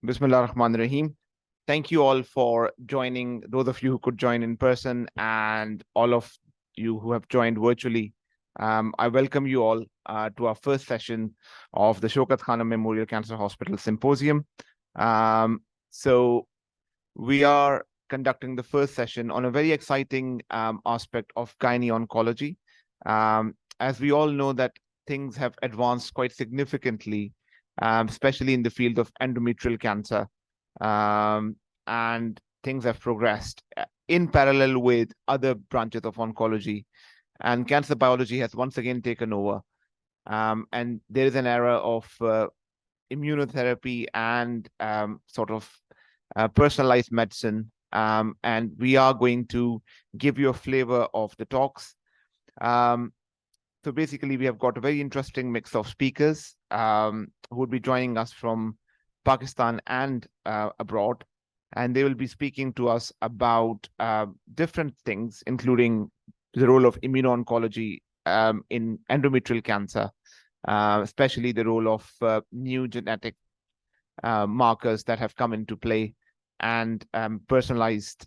Bismillah ar-Rahman ar-Rahim. Thank you all for joining, those of you who could join in person and all of you who have joined virtually. I welcome you all to our first session of the Shaukat Khanum Memorial Cancer Hospital Symposium. So we are conducting the first session on a very exciting aspect of gynae oncology. As we all know that things have advanced quite significantly, especially in the field of endometrial cancer, and things have progressed in parallel with other branches of oncology, and cancer biology has once again taken over. And there is an era of immunotherapy and sort of personalized medicine. And we are going to give you a flavor of the talks. So basically, we have got a very interesting mix of speakers who will be joining us from Pakistan and abroad. And they will be speaking to us about different things, including the role of immuno-oncology in endometrial cancer, especially the role of new genetic markers that have come into play, and personalized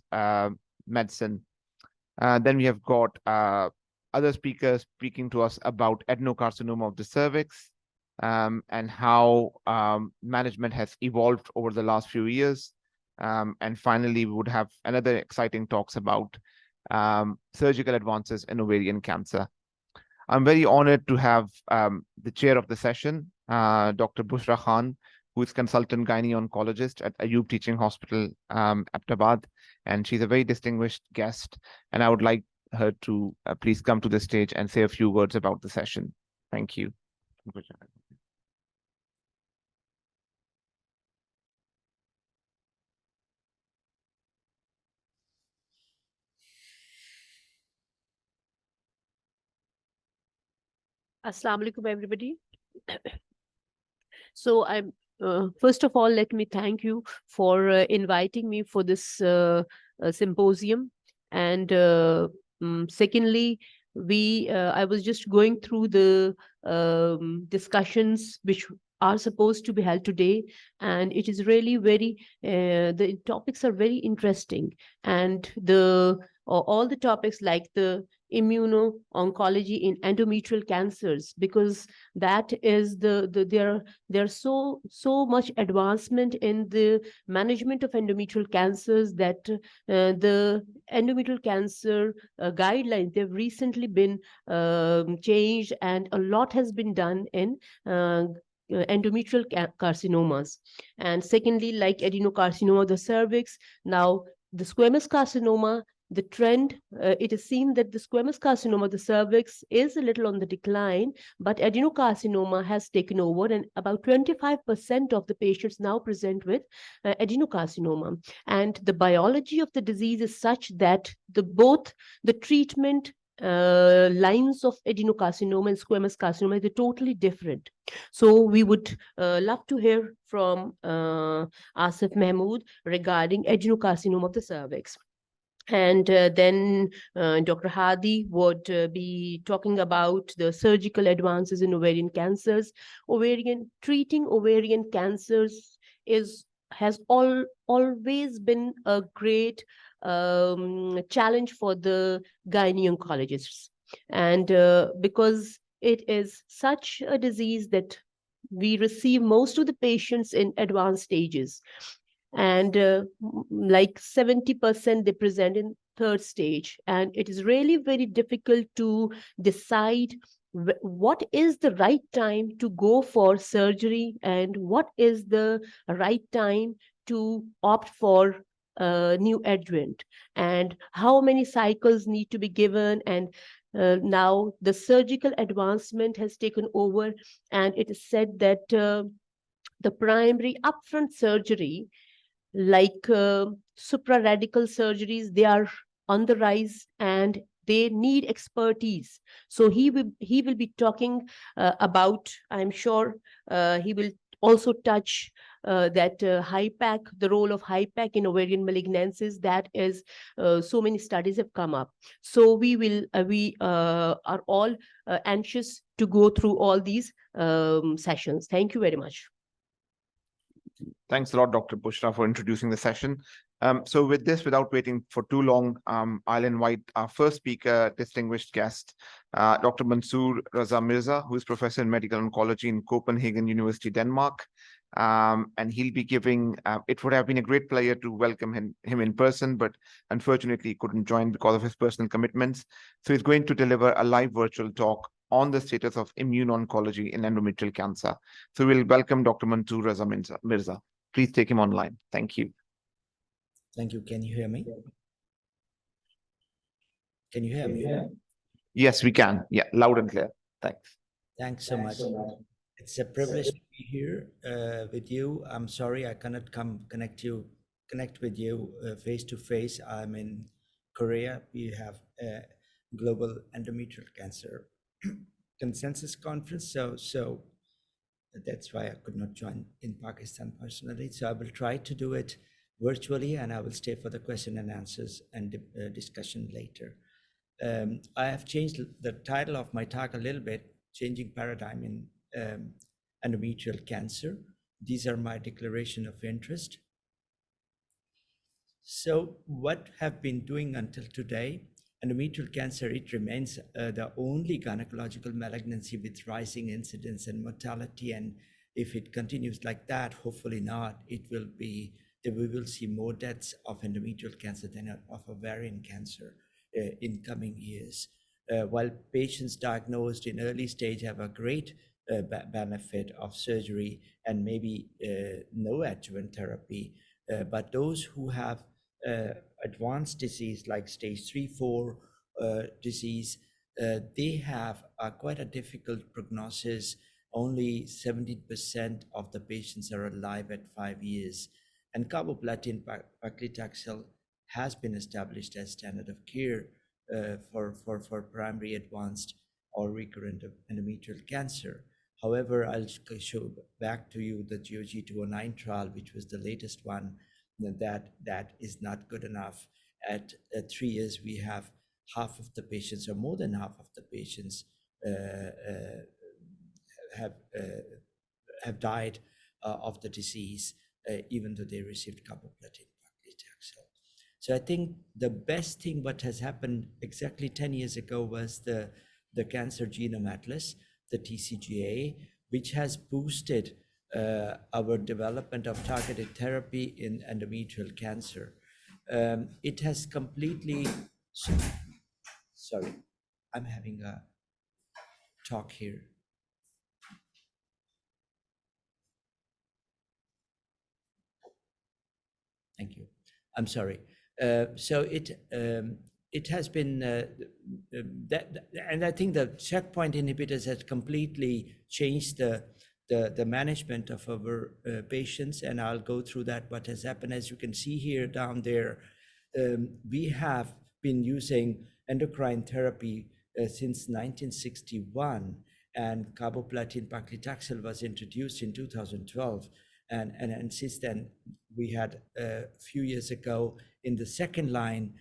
medicine. Then we have got other speakers speaking to us about adenocarcinoma of the cervix, and how management has evolved over the last few years. And finally, we would have another exciting talks about surgical advances in ovarian cancer. I'm very honored to have the chair of the session, Dr. Bushra Khan, who is consultant gynae oncologist at Ayub Teaching Hospital, Ahmedabad, and she's a very distinguished guest. And I would like her to please come to the stage and say a few words about the session. Thank you. Assalamu alaikum, everybody. So I'm first of all, let me thank you for inviting me for this symposium. And secondly, I was just going through the discussions which are supposed to be held today, and it is really very the topics are very interesting, and all the topics like the immuno-oncology in endometrial cancers, because that is there's so much advancement in the management of endometrial cancers that the endometrial cancer guidelines, they've recently been changed, and a lot has been done in endometrial carcinomas. And secondly, like adenocarcinoma of the cervix, now the squamous carcinoma, the trend, it is seen that the squamous carcinoma of the cervix is a little on the decline, but adenocarcinoma has taken over, and about 25% of the patients now present with adenocarcinoma. And the biology of the disease is such that both the treatment lines of adenocarcinoma and squamous carcinoma, they're totally different. So we would love to hear from Asif Mahmood regarding adenocarcinoma of the cervix. And then Dr. Hadi would be talking about the surgical advances in ovarian cancers. Treating ovarian cancers has always been a great challenge for the gynae oncologists. And because it is such a disease that we receive most of the patients in advanced stages. And like 70% they present in third stage. And it is really very difficult to decide what is the right time to go for surgery and what is the right time to opt for new adjuvant, and how many cycles need to be given. And now the surgical advancement has taken over, and it is said that the primary upfront surgery, like supraradical surgeries, they are on the rise and they need expertise. So he will be talking about, I'm sure he will also touch that HIPAC, the role of HIPAC in ovarian malignancies. That is, so many studies have come up. So we are all anxious to go through all these sessions. Thank you very much. Thanks a lot, Dr. Bushra, for introducing the session. So with this, without waiting for too long, I'll invite our first speaker, distinguished guest, Dr. Mansoor Raza Mirza, who is professor in medical oncology in Copenhagen University, Denmark. And he'll be giving, it would have been a great pleasure to welcome him in person, but unfortunately he couldn't join because of his personal commitments. So he's going to deliver a live virtual talk on the status of immune oncology in endometrial cancer. So we'll welcome Dr. Mansoor Raza Mirza. Please take him online. Thank you. Thank you. Can you hear me? Can you hear me? Yes, we can. Yeah, loud and clear. Thanks. Thanks so much. It's a privilege to be here with you. I'm sorry I cannot connect with you face to face. I'm in Korea. We have a global endometrial cancer consensus conference. So that's why I could not join in Pakistan personally. So I will try to do it virtually, and I will stay for the question and answers and discussion later. I have changed the title of my talk a little bit, changing paradigm in endometrial cancer. These are my declaration of interest. So what have been doing until today? Endometrial cancer, it remains the only gynecological malignancy with rising incidence and mortality. And if it continues like that, hopefully not, it will be that we will see more deaths of endometrial cancer than of ovarian cancer in coming years. While patients diagnosed in early stage have a great benefit of surgery and maybe no adjuvant therapy, but those who have advanced disease like stage 3, 4 disease, they have quite a difficult prognosis. Only 17% of the patients are alive at 5 years. And carboplatin paclitaxel has been established as standard of care for primary advanced or recurrent endometrial cancer. However, I'll show back to you the GOG 209 trial, which was the latest one, that is not good enough. At 3 years, we have half of the patients, or more than half of the patients, have died of the disease, even though they received carboplatin paclitaxel. So I think the best thing what has happened exactly 10 years ago was the Cancer Genome Atlas, the TCGA, which has boosted our development of targeted therapy in endometrial cancer. It has completely, sorry, I'm having a talk here. Thank you. I'm sorry. So it has been and I think the checkpoint inhibitors has completely changed the management of our patients, and I'll go through that. What has happened, as you can see here down there, we have been using endocrine therapy since 1961, and carboplatin paclitaxel was introduced in 2012. And since then, we had a few years ago in the second line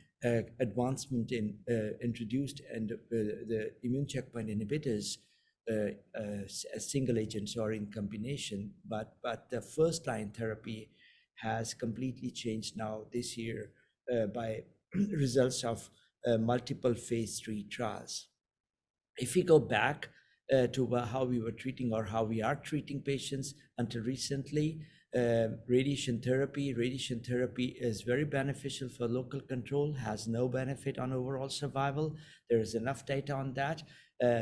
advancement in introduced and the immune checkpoint inhibitors as single agents or in combination. But the first line therapy has completely changed now this year by results of multiple phase 3 trials. If we go back to how we were treating or how we are treating patients until recently, radiation therapy is very beneficial for local control, has no benefit on overall survival. There is enough data on that,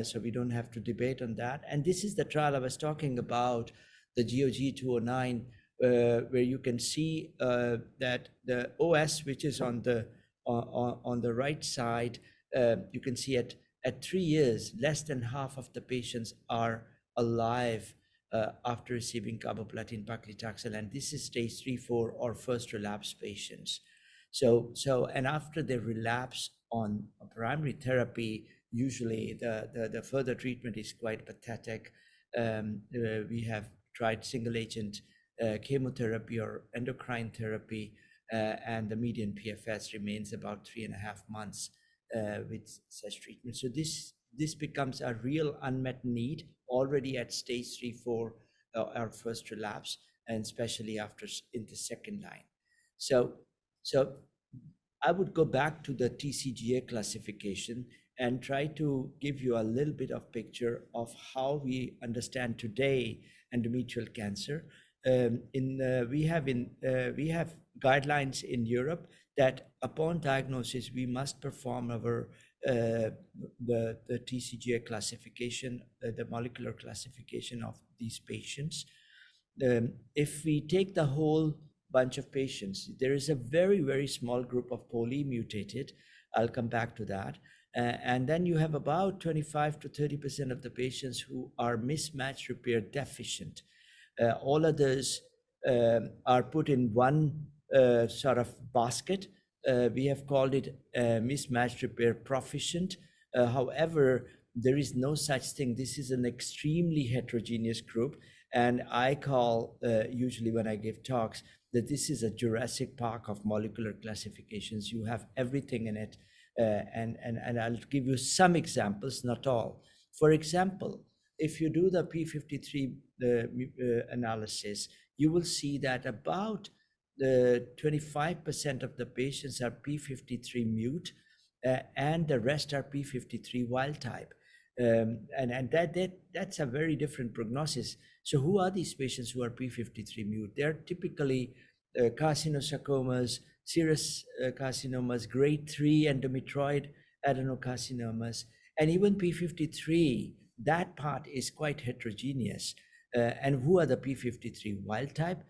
so we don't have to debate on that. And this is the trial I was talking about, the GOG 209, where you can see that the OS, which is on the right side, you can see at 3 years, less than half of the patients are alive after receiving carboplatin paclitaxel, and this is stage 3, 4 or first relapse patients. So and after they relapse on primary therapy, usually the further treatment is quite pathetic. We have tried single agent chemotherapy or endocrine therapy, and the median PFS remains about 3.5 months with such treatment. So this becomes a real unmet need already at stage 3, 4, our first relapse. and especially after in the second line. So, so I would go back to the TCGA classification and try to give you a little bit of picture of how we understand today endometrial cancer. We have guidelines in Europe that upon diagnosis we must perform our the TCGA classification, the molecular classification of these patients. If we take the whole bunch of patients, there is a very, very small group of polymutated. I'll come back to that. And then you have about 25 to 30% of the patients who are mismatch repair deficient. All others are put in one sort of basket. We have called it mismatch repair proficient. However, there is no such thing. This is an extremely heterogeneous group. And I call, usually when I give talks, that this is a Jurassic Park of molecular classifications. You have everything in it. And I'll give you some examples, not all. For example, if you do the P53 analysis, you will see that about 25% of the patients are P53 mute, and the rest are P53 wild type. And that's a very different prognosis. So who are these patients who are P53 mute? They're typically carcinosarcomas, serous carcinomas, grade 3 endometrioid adenocarcinomas, and even P53. That part is quite heterogeneous. And who are the P53 wild type?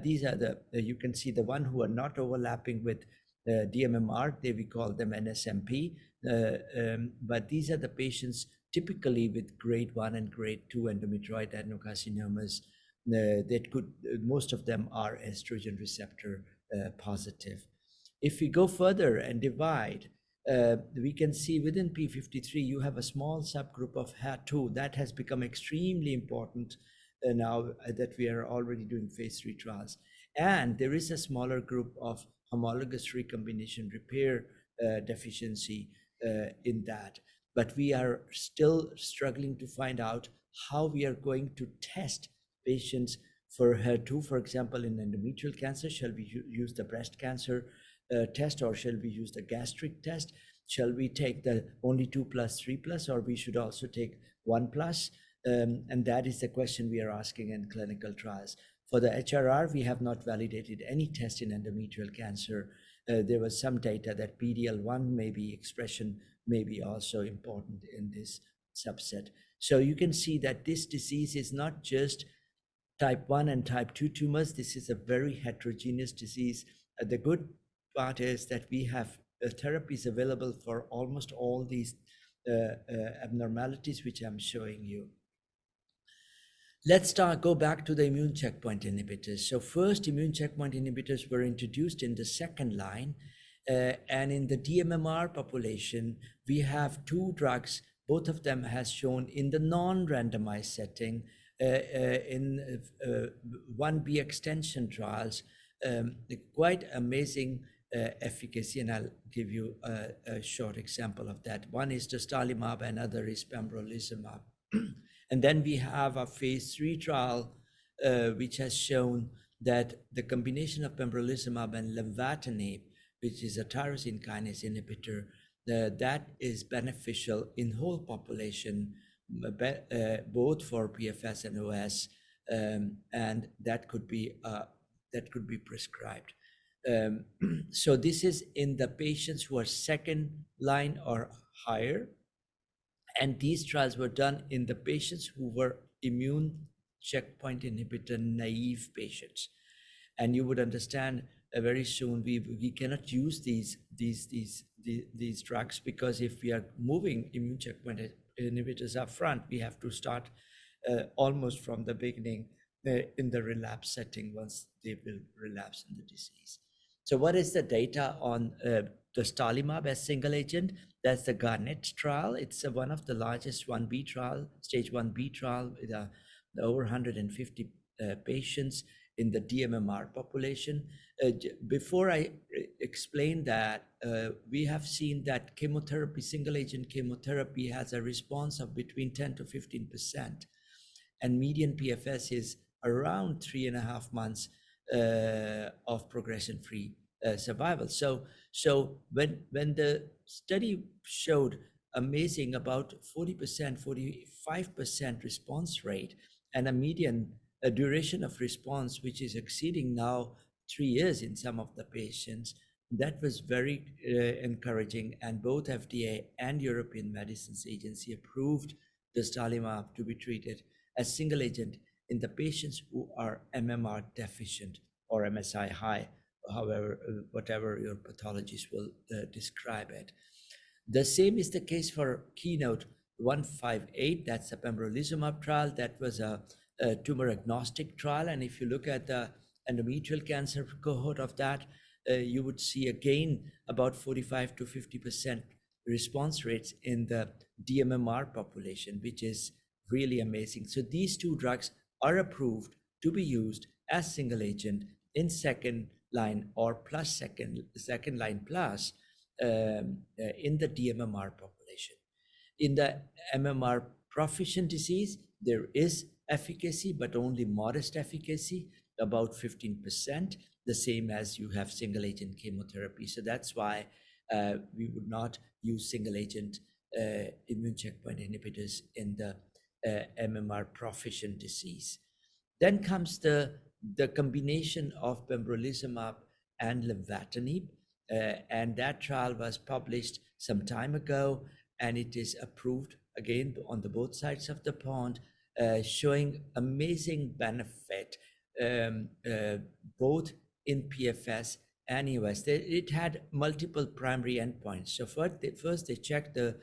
These are you can see the one who are not overlapping with DMMR, we call them NSMP. But these are the patients typically with grade 1 and grade 2 endometrioid adenocarcinomas. That could, most of them are estrogen receptor positive. If we go further and divide, we can see within P53 you have a small subgroup of HER2 that has become extremely important now that we are already doing phase 3 trials. And there is a smaller group of homologous recombination repair deficiency in that. But we are still struggling to find out how we are going to test patients for HER2, for example, in endometrial cancer. Shall we use the breast cancer test, or shall we use the gastric test? Shall we take the only 2+, 3+, or we should also take 1+? And that is the question we are asking in clinical trials. For the HRR, we have not validated any test in endometrial cancer. There was some data that PD-L1 maybe expression may be also important in this subset. So you can see that this disease is not just type 1 and type 2 tumors. This is a very heterogeneous disease. The good part is that we have therapies available for almost all these abnormalities, which I'm showing you. Let's go back to the immune checkpoint inhibitors. So first, immune checkpoint inhibitors were introduced in the second line. And in the DMMR population, we have two drugs. Both of them has shown in the non-randomized setting in 1B extension trials, quite amazing efficacy. And I'll give you a short example of that. One is dostarlimab and other is pembrolizumab. And then we have a phase 3 trial, which has shown that the combination of pembrolizumab and lenvatinib, which is a tyrosine kinase inhibitor, that is beneficial in whole population, both for PFS and OS, and that could be prescribed. So this is in the patients who are second line or higher. And these trials were done in the patients who were immune checkpoint inhibitor naive patients. And you would understand very soon we cannot use these drugs, because if we are moving immune checkpoint inhibitors up front, we have to start almost from the beginning in the relapse setting once they will relapse in the disease. So what is the data on dostarlimab as single agent? That's the Garnet trial. It's one of the largest 1B trial, stage 1B trial with over 150 patients in the DMMR population. Before I explain that, we have seen that chemotherapy, single agent chemotherapy, has a response of between 10 to 15%. And median PFS is around 3.5 months of progression-free survival. So when the study showed amazing about 40%, 45% response rate and a median duration of response, which is exceeding now 3 years in some of the patients, that was very encouraging, and both FDA and European Medicines Agency approved the dostarlimab to be treated as single agent in the patients who are MMR deficient or MSI high, however, whatever your pathologists will describe it. The same is the case for Keynote 158, that's a pembrolizumab trial. That was a tumor agnostic trial. And if you look at the endometrial cancer cohort of that, you would see again about 45 to 50% response rates in the DMMR population, which is really amazing. So these two drugs are approved to be used as single agent in second line or plus second line plus in the DMMR population. In the MMR proficient disease, there is efficacy, but only modest efficacy, about 15%, the same as you have single agent chemotherapy. So that's why we would not use single agent immune checkpoint inhibitors in the MMR proficient disease. Then comes the combination of pembrolizumab and lenvatinib, and that trial was published some time ago, and it is approved again on the both sides of the pond, showing amazing benefit both in PFS and EOS. It had multiple primary endpoints. So first they checked the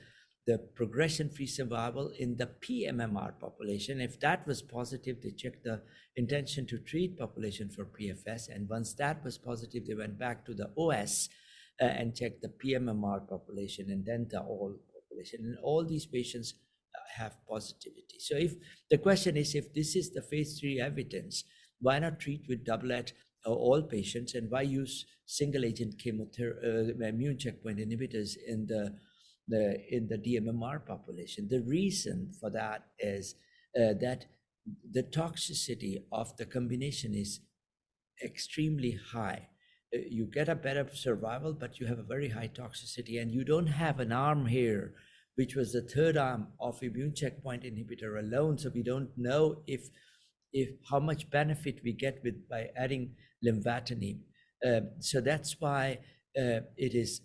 progression-free survival in the pMMR population. If that was positive, they checked the intention to treat population for PFS. And once that was positive, they went back to the OS and checked the pMMR population and then the all population. And all these patients have positivity. So if the question is, if this is the phase 3 evidence, why not treat with doublet all patients, and why use single agent chemotherapy, immune checkpoint inhibitors in the DMMR population? The reason for that is that the toxicity of the combination is extremely high. You get a better survival, but you have a very high toxicity, and you don't have an arm here, which was the third arm of immune checkpoint inhibitor alone. So we don't know if how much benefit we get by adding lenvatinib. So that's why it is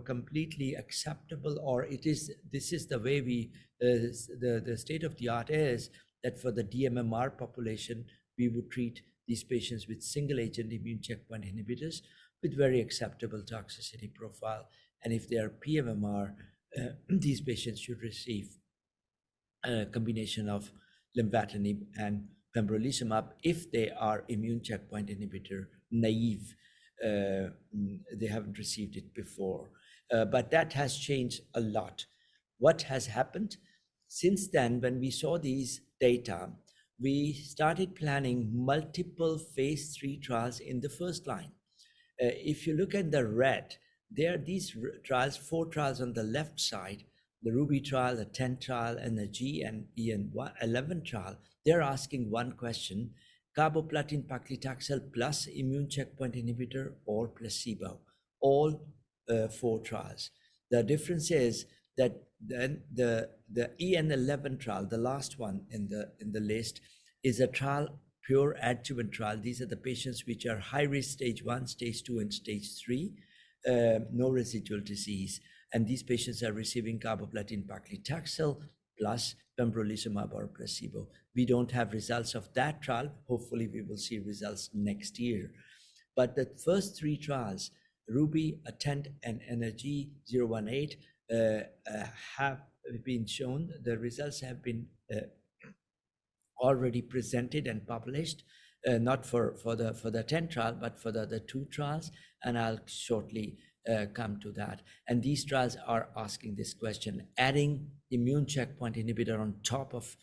completely acceptable, or this is the way the state of the art is, that for the DMMR population, we would treat these patients with single agent immune checkpoint inhibitors with very acceptable toxicity profile. And if they are pMMR, these patients should receive a combination of lenvatinib and pembrolizumab if they are immune checkpoint inhibitor naive. They haven't received it before. But that has changed a lot. What has happened? Since then, when we saw these data, we started planning multiple phase 3 trials in the first line. If you look at the red, there are these trials, 4 trials on the left side, the Ruby trial, the 10 trial, and the GN11 trial. They're asking one question: carboplatin paclitaxel plus immune checkpoint inhibitor or placebo, all 4 trials. The difference is that then the EN11 trial, the last one in the list, is a trial, pure adjuvant trial. These are the patients which are high risk stage 1, stage 2, and stage 3, no residual disease. And these patients are receiving carboplatin paclitaxel plus pembrolizumab or placebo. We don't have results of that trial. Hopefully we will see results next year. But the first 3 trials, Ruby, Attend, and Energy 018, have been shown. The results have been already presented and published, not for the 10 trial, but for the 2 trials. And I'll shortly come to that. And these trials are asking this question: adding immune checkpoint inhibitor on top of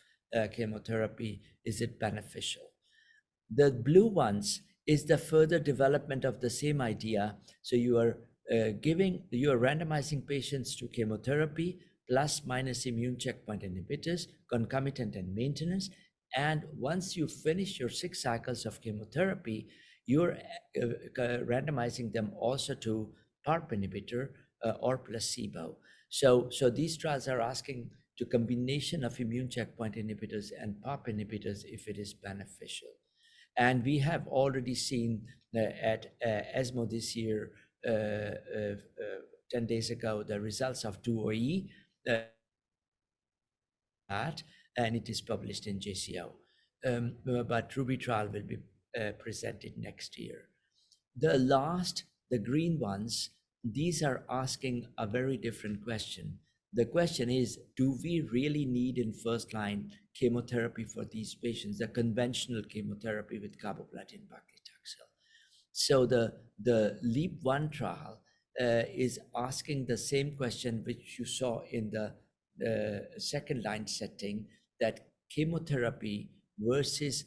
chemotherapy, is it beneficial? The blue ones is the further development of the same idea. So you are randomizing patients to chemotherapy plus minus immune checkpoint inhibitors, concomitant and maintenance, And once you finish your 6 cycles of chemotherapy, you're randomizing them also to PARP inhibitor or placebo. So these trials are asking to combination of immune checkpoint inhibitors and PARP inhibitors if it is beneficial. And we have already seen at ESMO this year, 10 days ago, the results of DUO-E, and it is published in JCO. But Ruby trial will be presented next year. The green ones, these are asking a very different question. The question is, do we really need in first line chemotherapy for these patients, the conventional chemotherapy with carboplatin paclitaxel? So the LEAP-1 trial is asking the same question which you saw in the second line setting, that chemotherapy versus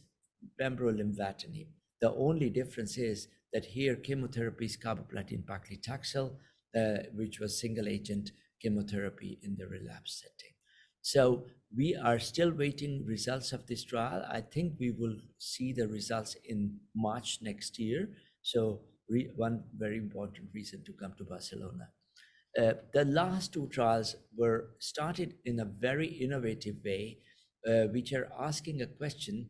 pembrolizumab. The only difference is that here chemotherapy is carboplatin paclitaxel, which was single agent chemotherapy in the relapse setting. So we are still waiting results of this trial. I think we will see the results in March next year. So one very important reason to come to Barcelona. The last 2 trials were started in a very innovative way, which are asking a question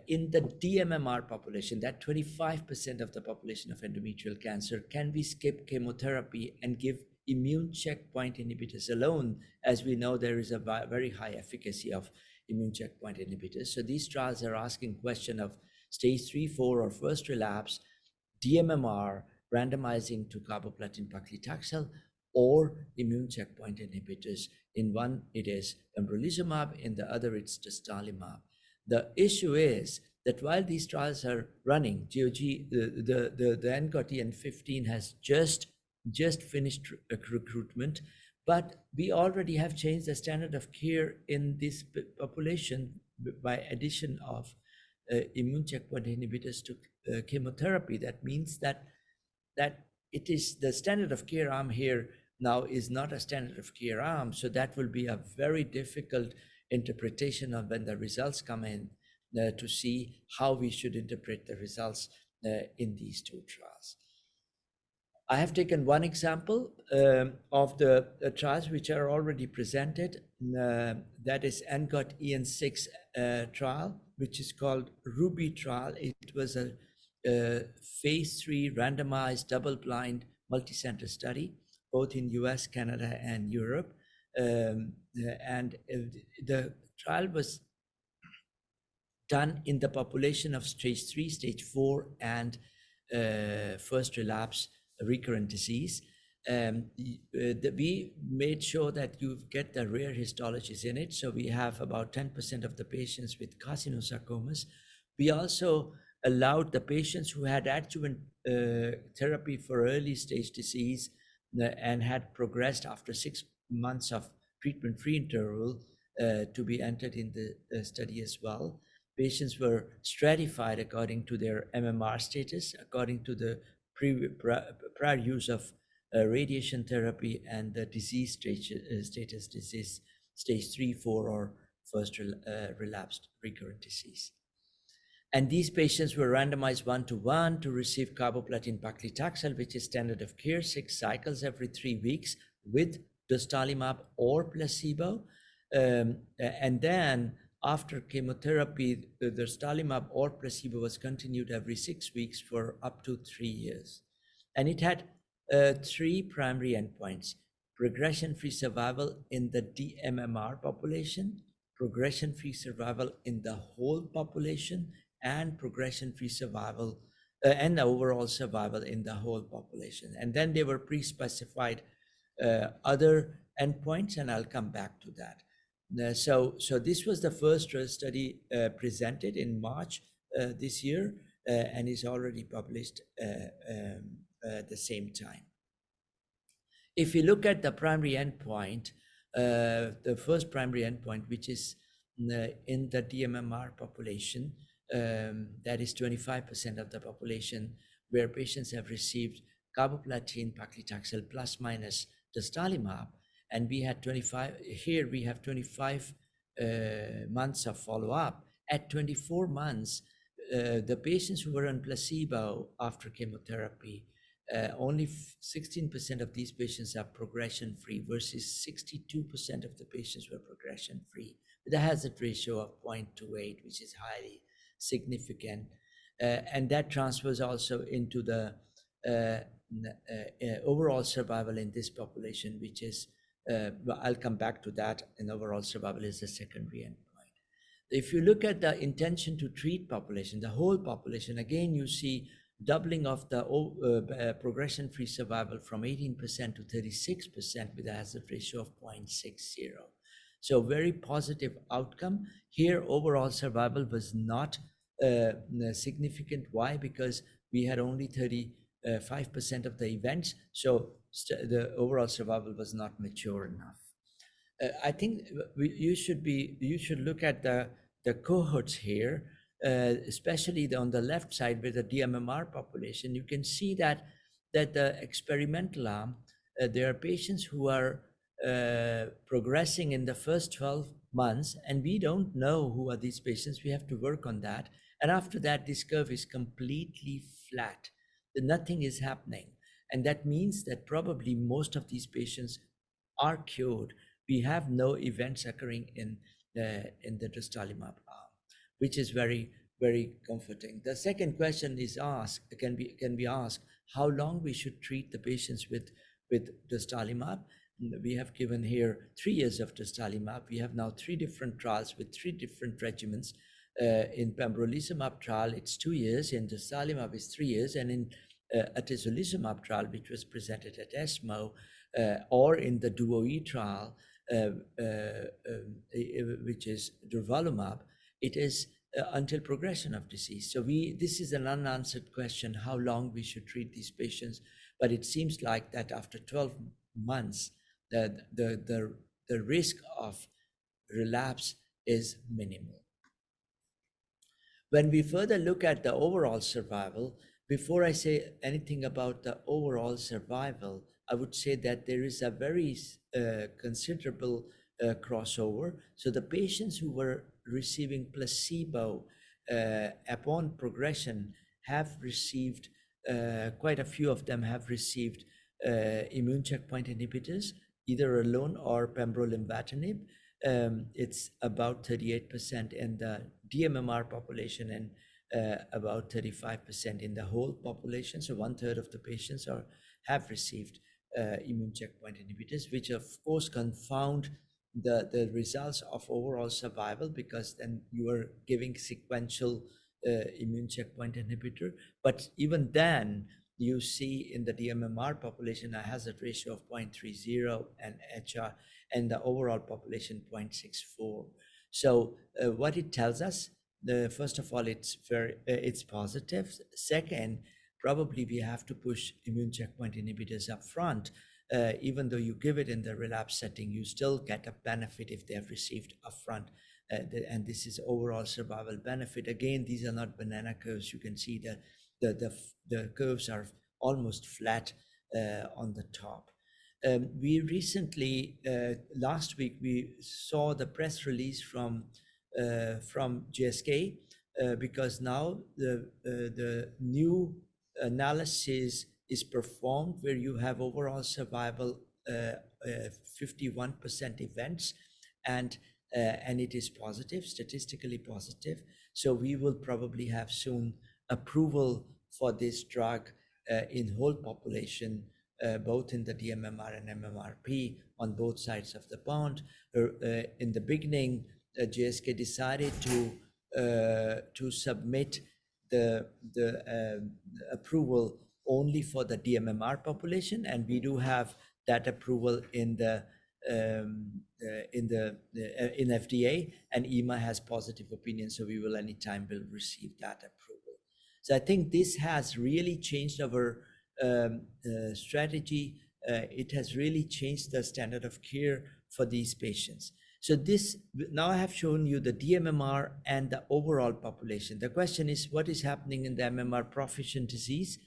in the DMMR population, that 25% of the population of endometrial cancer, can we skip chemotherapy and give immune checkpoint inhibitors alone? As we know, there is a very high efficacy of immune checkpoint inhibitors. So these trials are asking question of stage 3, 4, or first relapse, DMMR, randomizing to carboplatin paclitaxel or immune checkpoint inhibitors. In one, it is pembrolizumab, in the other, it's dostarlimab. The issue is that while these trials are running, GOG, the ENGOT-EN 15 has just finished recruitment, but we already have changed the standard of care in this population by addition of immune checkpoint inhibitors to chemotherapy. That means that it is the standard of care arm here now is not a standard of care arm. So that will be a very difficult interpretation of when the results come in to see how we should interpret the results in these 2 trials. I have taken one example of the trials which are already presented. That is ENGOT-EN 6 trial, which is called Ruby trial. It was a phase 3 randomized double-blind multicenter study, both in US, Canada, and Europe. And the trial was done in the population of stage 3, stage 4, and first relapse recurrent disease. We made sure that you get the rare histologies in it. So we have about 10% of the patients with carcinosarcomas. We also allowed the patients who had adjuvant therapy for early stage disease and had progressed after 6 months of treatment-free interval to be entered in the study as well. Patients were stratified according to their MMR status, according to the prior use of radiation therapy and the disease status, disease stage 3, 4, or first relapsed recurrent disease. And these patients were randomized 1-to-1 to receive carboplatin paclitaxel, which is standard of care, 6 cycles every 3 weeks with dostarlimab or placebo. And then after chemotherapy, the dostarlimab or placebo was continued every 6 weeks for up to 3 years. And it had 3 primary endpoints: progression-free survival in the DMMR population, progression-free survival in the whole population, and progression-free survival and overall survival in the whole population. And then they were pre-specified other endpoints, and I'll come back to that. So this was the first study presented in March this year and is already published at the same time. If you look at the primary endpoint, the first primary endpoint, which is in the DMMR population, that is 25% of the population, where patients have received carboplatin paclitaxel plus minus dostarlimab, and we had 25 months of follow-up, at 24 months, the patients who were on placebo after chemotherapy, only 16% of these patients are progression-free versus 62% of the patients were progression-free, with a hazard ratio of 0.28, which is highly significant. And that transfers also into the overall survival in this population, which is, I'll come back to that, and overall survival is a secondary endpoint. If you look at the intention to treat population, the whole population, again, you see doubling of the progression-free survival from 18% to 36% with a hazard ratio of 0.60. So very positive outcome. Here, overall survival was not significant. Why? Because we had only 35% of the events, so the overall survival was not mature enough. I think you should look at the cohorts here, especially on the left side with the DMMR population. You can see that the experimental arm, there are patients who are progressing in the first 12 months, and we don't know who are these patients. We have to work on that. And after that, this curve is completely flat. Nothing is happening. And that means that probably most of these patients are cured. We have no events occurring in the dostarlimab arm, which is very, very comforting. The second question is can be asked, how long we should treat the patients with dostarlimab. We have given here 3 years of dostarlimab. We have now 3 different trials with 3 different regimens. In pembrolizumab trial, it's 2 years. In dostarlimab, it's 3 years. And in atezolizumab trial, which was presented at ESMO, or in the DuoE trial, which is durvalumab, it is until progression of disease. So this is an unanswered question, how long we should treat these patients. But it seems like that after 12 months, the risk of relapse is minimal. When we further look at the overall survival, before I say anything about the overall survival, I would say that there is a very considerable crossover. So the patients who were receiving placebo upon progression have received, quite a few of them have received immune checkpoint inhibitors, either alone or pembrolizumab. It's about 38% in the DMMR population and about 35% in the whole population. So 1/3 of the patients have received immune checkpoint inhibitors, which of course confound the results of overall survival, because then you are giving sequential immune checkpoint inhibitor. But even then, you see in the DMMR population a hazard ratio of 0.30 and HR, and the overall population 0.64. So what it tells us, first of all, it's positive. Second, probably we have to push immune checkpoint inhibitors up front. Even though you give it in the relapse setting, you still get a benefit if they have received upfront. And this is overall survival benefit. Again, these are not banana curves. You can see that the curves are almost flat on the top. We recently, last week, we saw the press release from GSK, because now the new analysis is performed where you have overall survival 51% events, and it is positive, statistically positive. So we will probably have soon approval for this drug in whole population, both in the DMMR and MMRP on both sides of the bond. In the beginning, GSK decided to submit the approval only for the DMMR population, and we do have that approval in FDA, and EMA has positive opinion, so we will anytime will receive that approval. So I think this has really changed our strategy. It has really changed the standard of care for these patients. So this, now I have shown you the DMMR and the overall population. The question is, what is happening in the MMR proficient disease?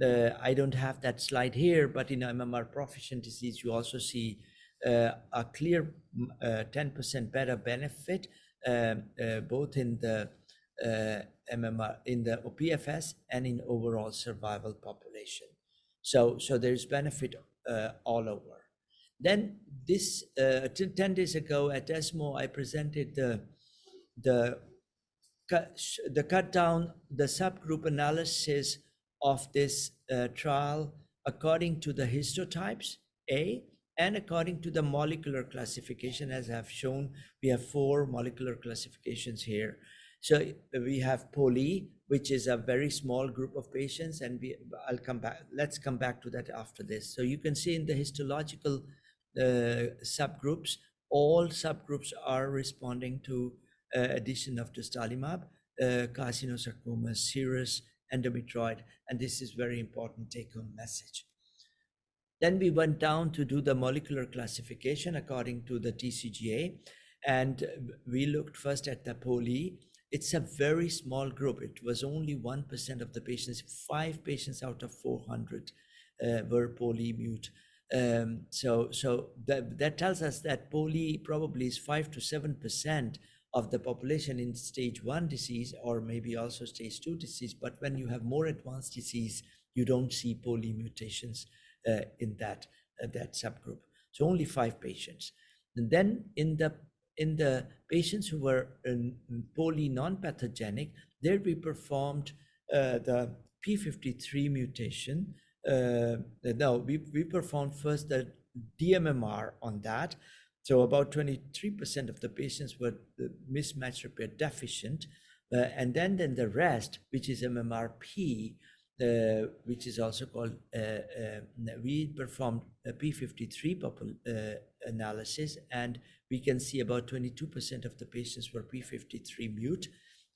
I don't have that slide here, but in MMR proficient disease, you also see a clear 10% better benefit both in the MMR, in the PFS and in overall survival population. So there's benefit all over. Then this 10 days ago at ESMO, I presented the cut down, the subgroup analysis of this trial according to the histotypes A, and according to the molecular classification. As I've shown, we have 4 molecular classifications here. So we have poly, which is a very small group of patients, and I'll come back. Let's come back to that after this. So you can see in the histological subgroups, all subgroups are responding to addition of dostarlimab, carcinosarcoma, serous, endometrioid, and this is very important take-home message. Then we went down to do the molecular classification according to the TCGA, and we looked first at the poly. It's a very small group. It was only 1% of the patients. 5 patients out of 400 were polymute. So that tells us that poly probably is 5 to 7% of the population in stage 1 disease, or maybe also stage 2 disease. But when you have more advanced disease, you don't see poly mutations in that subgroup. So only 5 patients. And then in the patients who were poly non-pathogenic, there we performed the p53 mutation. No, we performed first the DMMR on that. So about 23% of the patients were mismatch repair deficient. And then the rest, which is MMRP, which is also called, we performed a p53 analysis, and we can see about 22% of the patients were p53 mute,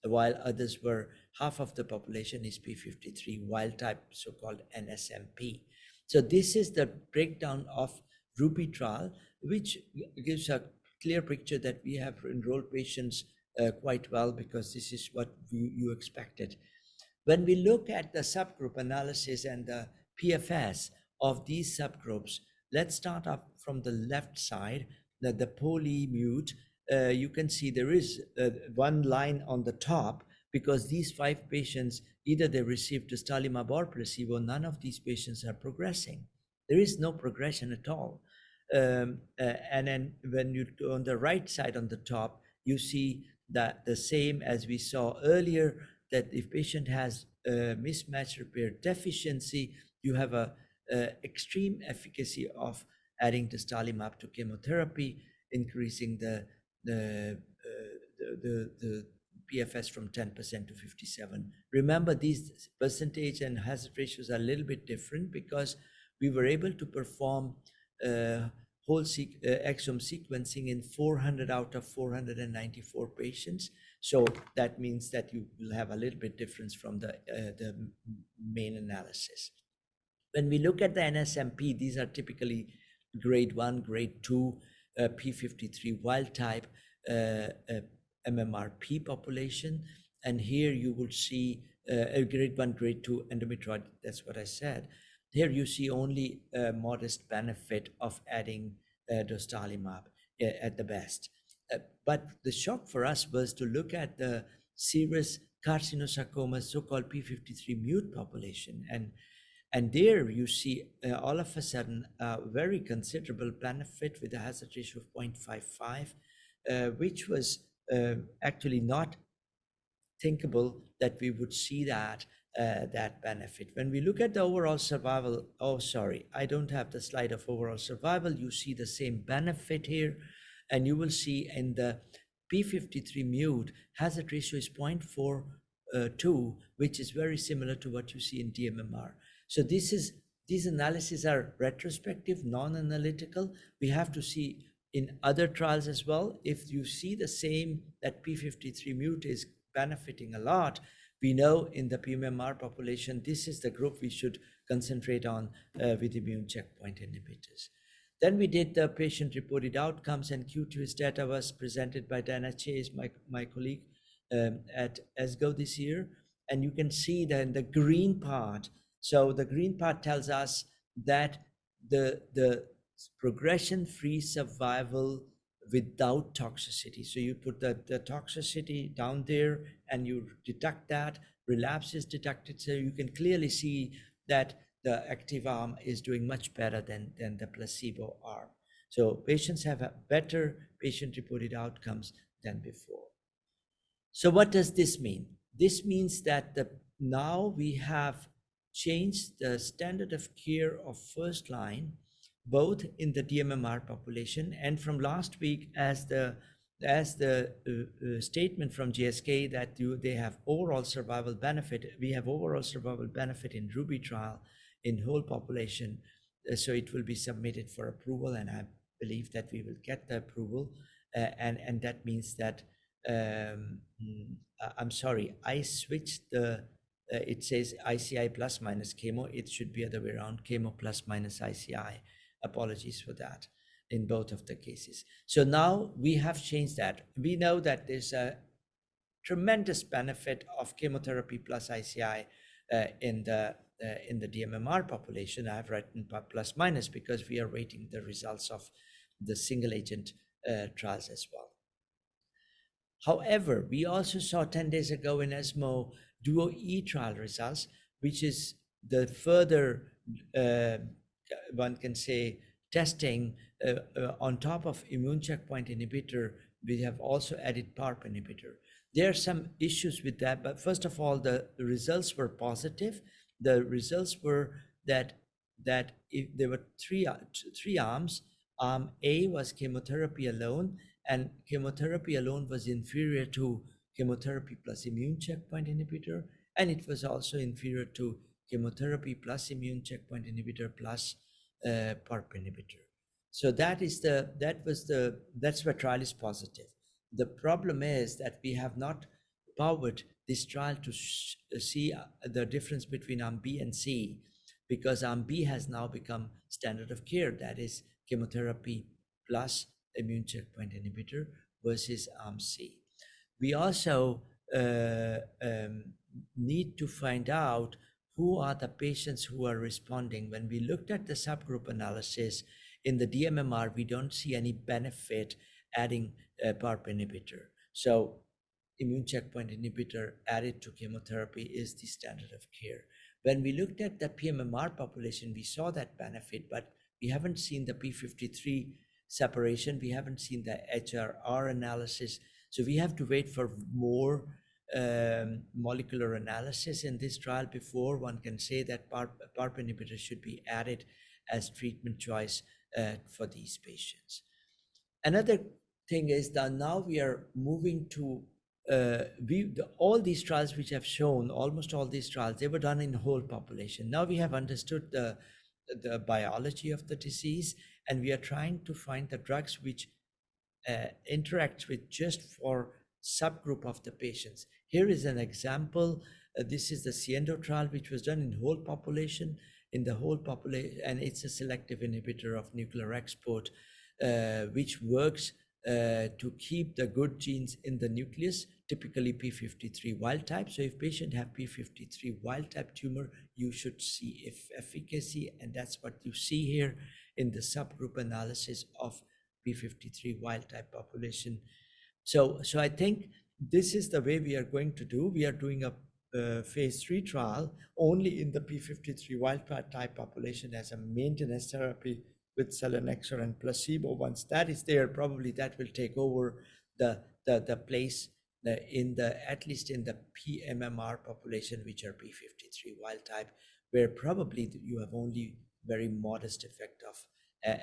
while others were, half of the population is p53 wild type, so-called NSMP. So this is the breakdown of RUBY trial, which gives a clear picture that we have enrolled patients quite well, because this is what you expected. When we look at the subgroup analysis and the PFS of these subgroups, let's start up from the left side, the polymute. You can see there is one line on the top, because these 5 patients, either they received dostarlimab or placebo, none of these patients are progressing. There is no progression at all. And then when you go on the right side on the top, you see that the same as we saw earlier, that if patient has mismatch repair deficiency, you have a extreme efficacy of adding dostarlimab to chemotherapy, increasing the PFS from 10% to 57%. Remember, these percentage and hazard ratios are a little bit different, because we were able to perform whole exome sequencing in 400 out of 494 patients. So that means that you will have a little bit difference from the main analysis. When we look at the NSMP, these are typically grade 1, grade 2, p53 wild type MMRP population. And here you will see grade 1, grade 2 endometrioid, that's what I said. Here you see only a modest benefit of adding dostarlimab at the best. But the shock for us was to look at the serous carcinosarcoma, so-called p53 mute population. And there you see all of a sudden a very considerable benefit with a hazard ratio of 0.55, which was actually not thinkable that we would see that benefit. When we look at the overall survival, oh, sorry, I don't have the slide of overall survival. You see the same benefit here, and you will see in the p53 mute, hazard ratio is 0.42, which is very similar to what you see in DMMR. So these analyses are retrospective, non-analytical. We have to see in other trials as well. If you see the same, that p53 mute is benefiting a lot, we know in the PMMR population, this is the group we should concentrate on with immune checkpoint inhibitors. Then we did the patient-reported outcomes, and Q2's data was presented by Diana Chase, my colleague, at ESGO this year. And you can see that in the green part, so the green part tells us that the progression-free survival without toxicity. So you put the toxicity down there and you detect that, relapse is detected. So you can clearly see that the active arm is doing much better than the placebo arm. So patients have a better patient-reported outcomes than before. So what does this mean? This means that now we have changed the standard of care of first line, both in the DMMR population and from last week as the statement from GSK that they have overall survival benefit. We have overall survival benefit in Ruby trial in whole population. So it will be submitted for approval, and I believe that we will get the approval. And that means that I'm sorry, I switched the, it says ICI plus minus chemo. It should be other way around, chemo plus minus ICI. Apologies for that in both of the cases. So now we have changed that. We know that there's a tremendous benefit of chemotherapy plus ICI in the DMMR population. I've written plus minus because we are waiting the results of the single agent trials as well. However, we also saw 10 days ago in ESMO Duo E trial results, which is the further, one can say, testing on top of immune checkpoint inhibitor. We have also added PARP inhibitor. There are some issues with that, but first of all, the results were positive. The results were that if there were three arms. Arm A was chemotherapy alone, and chemotherapy alone was inferior to chemotherapy plus immune checkpoint inhibitor, and it was also inferior to chemotherapy plus immune checkpoint inhibitor plus PARP inhibitor. So that's where trial is positive. The problem is that we have not powered this trial to see the difference between arm B and C, because arm B has now become standard of care, that is chemotherapy plus immune checkpoint inhibitor versus arm C. We also need to find out who are the patients who are responding. When we looked at the subgroup analysis in the DMMR, we don't see any benefit adding a PARP inhibitor. So immune checkpoint inhibitor added to chemotherapy is the standard of care. When we looked at the pMMR population, we saw that benefit, but we haven't seen the p53 separation. We haven't seen the HRR analysis. So we have to wait for more molecular analysis in this trial before one can say that PARP inhibitor should be added as treatment choice for these patients. Another thing is that now we are moving to all these trials which have shown, almost all these trials, they were done in whole population. Now we have understood the biology of the disease, and we are trying to find the drugs which interact with just for subgroup of the patients. Here is an example. This is the SIENDO trial, which was done in whole population, and it's a selective inhibitor of nuclear export, which works to keep the good genes in the nucleus, typically p53 wild type. So if patient have p53 wild type tumor, you should see efficacy, and that's what you see here in the subgroup analysis of p53 wild type population. So I think this is the way we are going to do. We are doing a phase 3 trial only in the p53 wild type population as a maintenance therapy with selinexor and placebo. Once that is there, probably that will take over the place at least in the pMMR population, which are p53 wild type, where probably you have only very modest effect of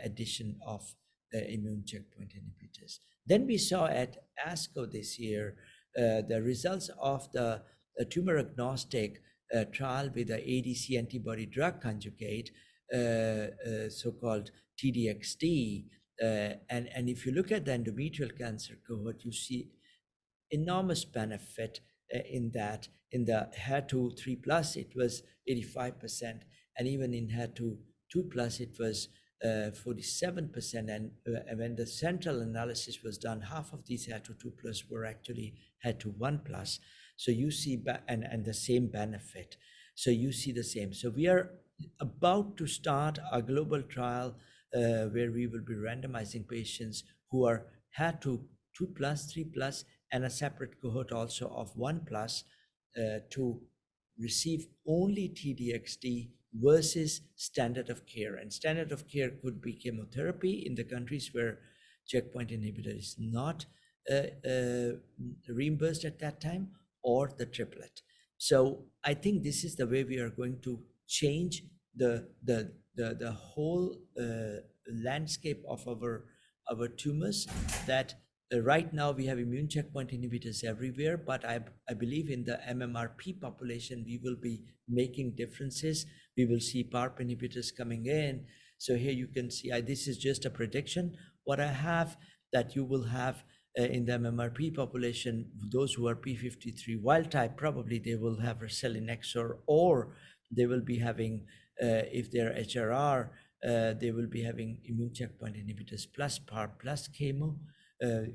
addition of immune checkpoint inhibitors. Then we saw at ASCO this year the results of the tumor agnostic trial with the ADC antibody drug conjugate, so-called TDXD. And if you look at the endometrial cancer cohort, you see enormous benefit in that. In the HER2 3+, it was 85%, and even in HER2 2+, it was 47%. And when the central analysis was done, half of these HER2 2+ were actually HER2 1+. So you see, and the same benefit. So you see the same. So we are about to start a global trial where we will be randomizing patients who are had to 2+, 3+, and a separate cohort also of 1+, to receive only TDXT versus standard of care. And standard of care could be chemotherapy in the countries where checkpoint inhibitor is not reimbursed at that time, or the triplet. So I think this is the way we are going to change the whole landscape of our tumors. That right now we have immune checkpoint inhibitors everywhere, but I believe in the MMRP population we will be making differences. We will see PARP inhibitors coming in. So here you can see, this is just a prediction what I have, that you will have in the MMRP population, those who are P53 wild type, probably they will have selinexor, or they will be having, if they're HRR, they will be having immune checkpoint inhibitors plus PARP plus chemo.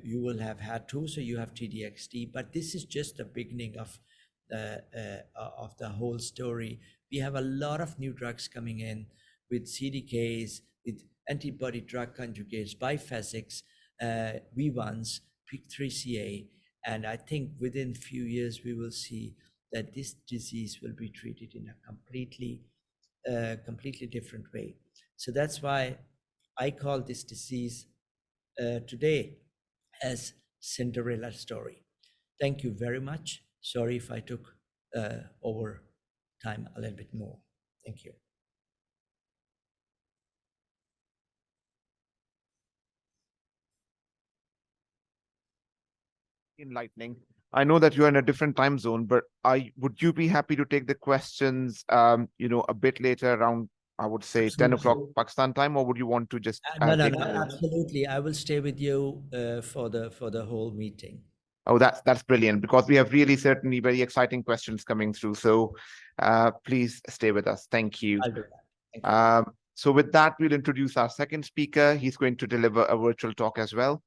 You will have HER2, so you have TDXT, but this is just the beginning of the whole story. We have a lot of new drugs coming in with CDKs, with antibody drug conjugates, biphasics, V1s, PIK3CA, and I think within few years we will see that this disease will be treated in a completely different way. So that's why I call this disease today as Cinderella story. Thank you very much. Sorry if I took over time a little bit more. Thank you. Enlightening. I know that you're in a different time zone, but would you be happy to take the questions, a bit later, around, I would say, 10 o'clock Pakistan time, or would you want to just No, absolutely. I will stay with you for the whole meeting. Oh, that's brilliant, because we have really certainly very exciting questions coming through. So please stay with us. Thank you. I'll do that. Thank you. So with that, we'll introduce our second speaker. He's going to deliver a virtual talk as well.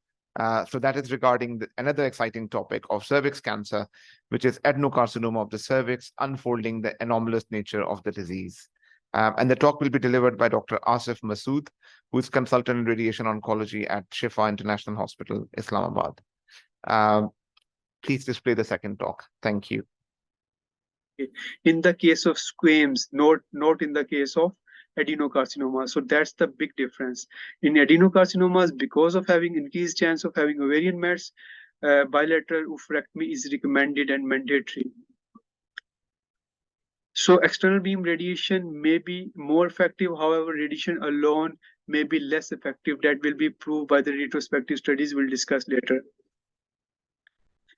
So that is regarding another exciting topic of cervix cancer, which is adenocarcinoma of the cervix, unfolding the anomalous nature of the disease. And the talk will be delivered by Dr. Asif Masood, who is consultant in radiation oncology at Shifa International Hospital, Islamabad. Please display the second talk. Thank you. In the case of squamous, not in the case of adenocarcinoma. So that's the big difference. In adenocarcinomas, because of having increased chance of having ovarian mets, bilateral oophorectomy is recommended and mandatory. So external beam radiation may be more effective. However, radiation alone may be less effective. That will be proved by the retrospective studies we'll discuss later.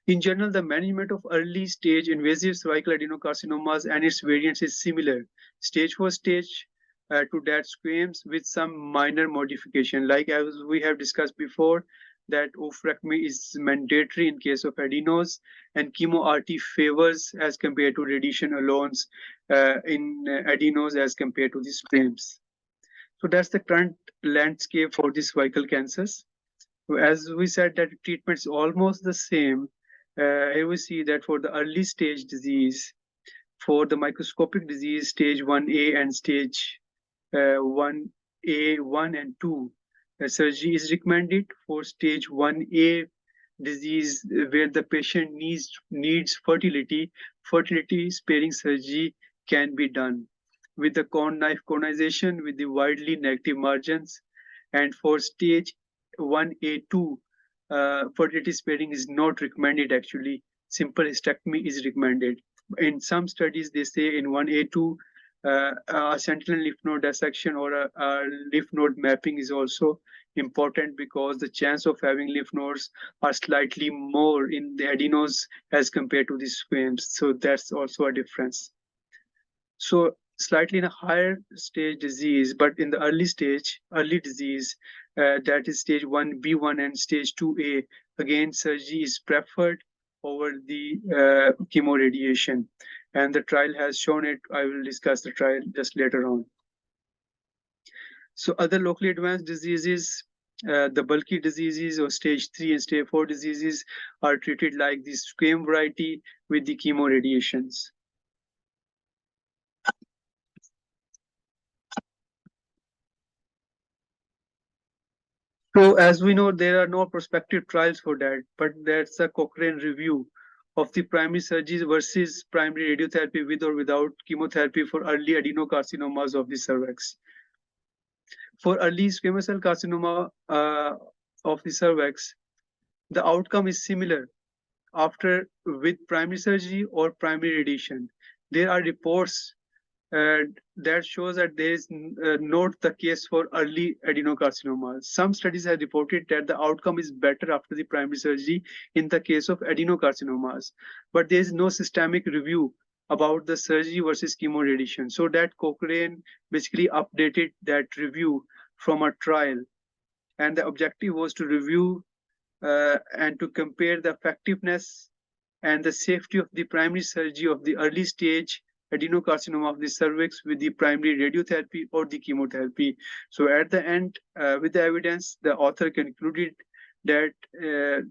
In general, the management of early stage invasive cervical adenocarcinomas and its variants is similar. Stage 4 stage to that squamous with some minor modification. Like as we have discussed before, that oophorectomy is mandatory in case of adenos, and chemo-RT favors as compared to radiation alone in adenos as compared to the squamous. So that's the current landscape for these cervical cancers. As we said, that treatment is almost the same. Here we see that for the early stage disease, for the microscopic disease, stage 1A and stage 1A, 1 and 2, surgery is recommended. For stage 1A disease, where the patient needs fertility sparing surgery can be done with the cone knife conization with the widely negative margins. And for stage 1A2, fertility sparing is not recommended. Actually, simple hysterectomy is recommended. In some studies, they say in 1A2, a sentinel lymph node dissection or a lymph node mapping is also important, because the chance of having lymph nodes are slightly more in the adenos as compared to the squamous. So that's also a difference. So slightly in a higher stage disease, but in the early disease, that is stage 1B1 and stage 2A, again, surgery is preferred over the chemoradiation. And the trial has shown it. I will discuss the trial just later on. So other locally advanced diseases, the bulky diseases or stage 3 and stage 4 diseases are treated like the squam variety with the chemoradiations. So as we know, there are no prospective trials for that, but that's a Cochrane review of the primary surgery versus primary radiotherapy with or without chemotherapy for early adenocarcinomas of the cervix. For early squamous cell carcinoma of the cervix, the outcome is similar after with primary surgery or primary radiation. There are reports that shows that there is not the case for early adenocarcinomas. Some studies have reported that the outcome is better after the primary surgery in the case of adenocarcinomas, but there is no systemic review about the surgery versus chemoradiation. So that Cochrane basically updated that review from a trial, and the objective was to review and to compare the effectiveness and the safety of the primary surgery of the early stage adenocarcinoma of the cervix with the primary radiotherapy or the chemotherapy. So at the end, with the evidence, the author concluded that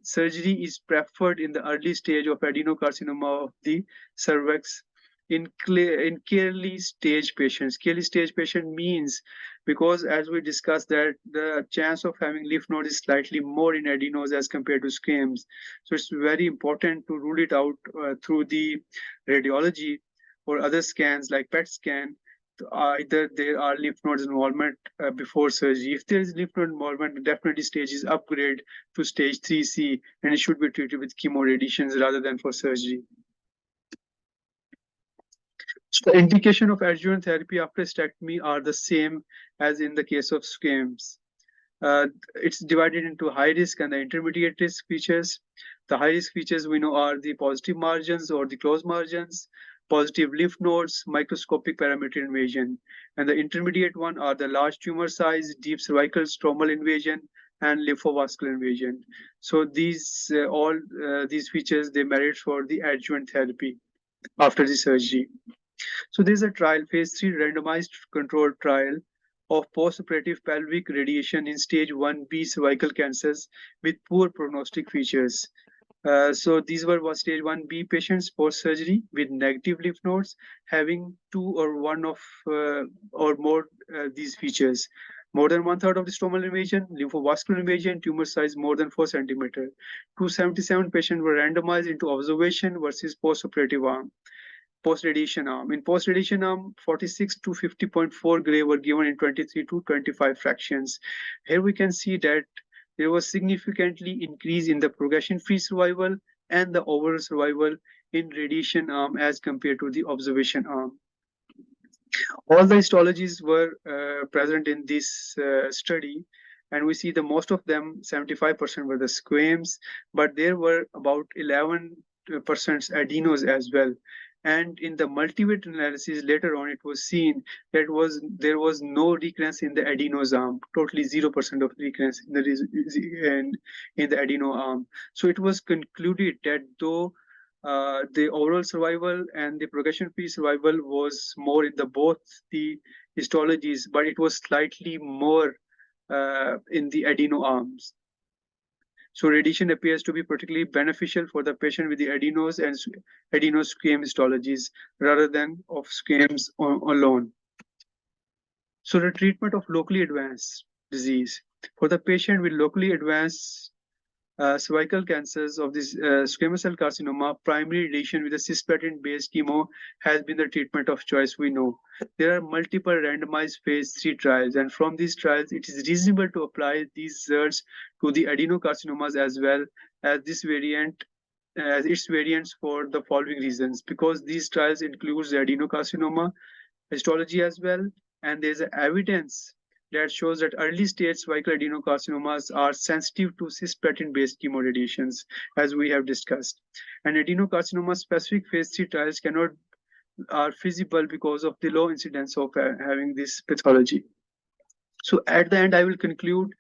surgery is preferred in the early stage of adenocarcinoma of the cervix in clearly stage patients. Clearly stage patient means, because as we discussed, that the chance of having lymph node is slightly more in adenos as compared to squams. So it's very important to rule it out through the radiology or other scans like PET scan. Either there are lymph nodes involvement before surgery. If there is lymph node involvement, definitely stage is upgrade to stage 3C, and it should be treated with chemoradiations rather than for surgery. So the indication of adjuvant therapy after hysterectomy are the same as in the case of squams. It's divided into high risk and the intermediate risk features. The high risk features we know are the positive margins or the closed margins, positive lymph nodes, microscopic parameter invasion. And the intermediate one are the large tumor size, deep cervical stromal invasion, and lymphovascular invasion. So these all these features, they merit for the adjuvant therapy after the surgery. So there's a trial, phase 3 randomized controlled trial of postoperative pelvic radiation in stage 1B cervical cancers with poor prognostic features. So these were stage 1B patients post-surgery with negative lymph nodes having 2 or 1 of or more these features. More than 1/3 of the stromal invasion, lymphovascular invasion, tumor size more than 4 centimeters. 277 patients were randomized into observation versus post-operative arm. Post-radiation arm. In post-radiation arm, 46 to 50.4 gray were given in 23 to 25 fractions. Here we can see that there was significantly increase in the progression-free survival and the overall survival in radiation arm as compared to the observation arm. All the histologies were present in this study, and we see the most of them, 75% were the squams, but there were about 11% adenos as well. And in the multivariate analysis later on, it was seen that there was no recurrence in the adenos arm, totally 0% of recurrence in the adeno arm. So it was concluded that though the overall survival and the progression-free survival was more in the both the histologies, but it was slightly more in the adeno arms. So radiation appears to be particularly beneficial for the patient with the adenos and adenosquam histologies rather than of squams alone. So the treatment of locally advanced disease. For the patient with locally advanced cervical cancers of this squamous cell carcinoma, primary radiation with a cisplatin-based chemo has been the treatment of choice, we know. There are multiple randomized phase 3 trials, and from these trials, it is reasonable to apply these results to the adenocarcinomas as well as this variant, as its variants for the following reasons. Because these trials includes the adenocarcinoma histology as well, and there's evidence that shows that early stage cervical adenocarcinomas are sensitive to cisplatin-based chemoradiations, as we have discussed. And adenocarcinoma-specific phase 3 trials are feasible because of the low incidence of having this pathology. So at the end, I will conclude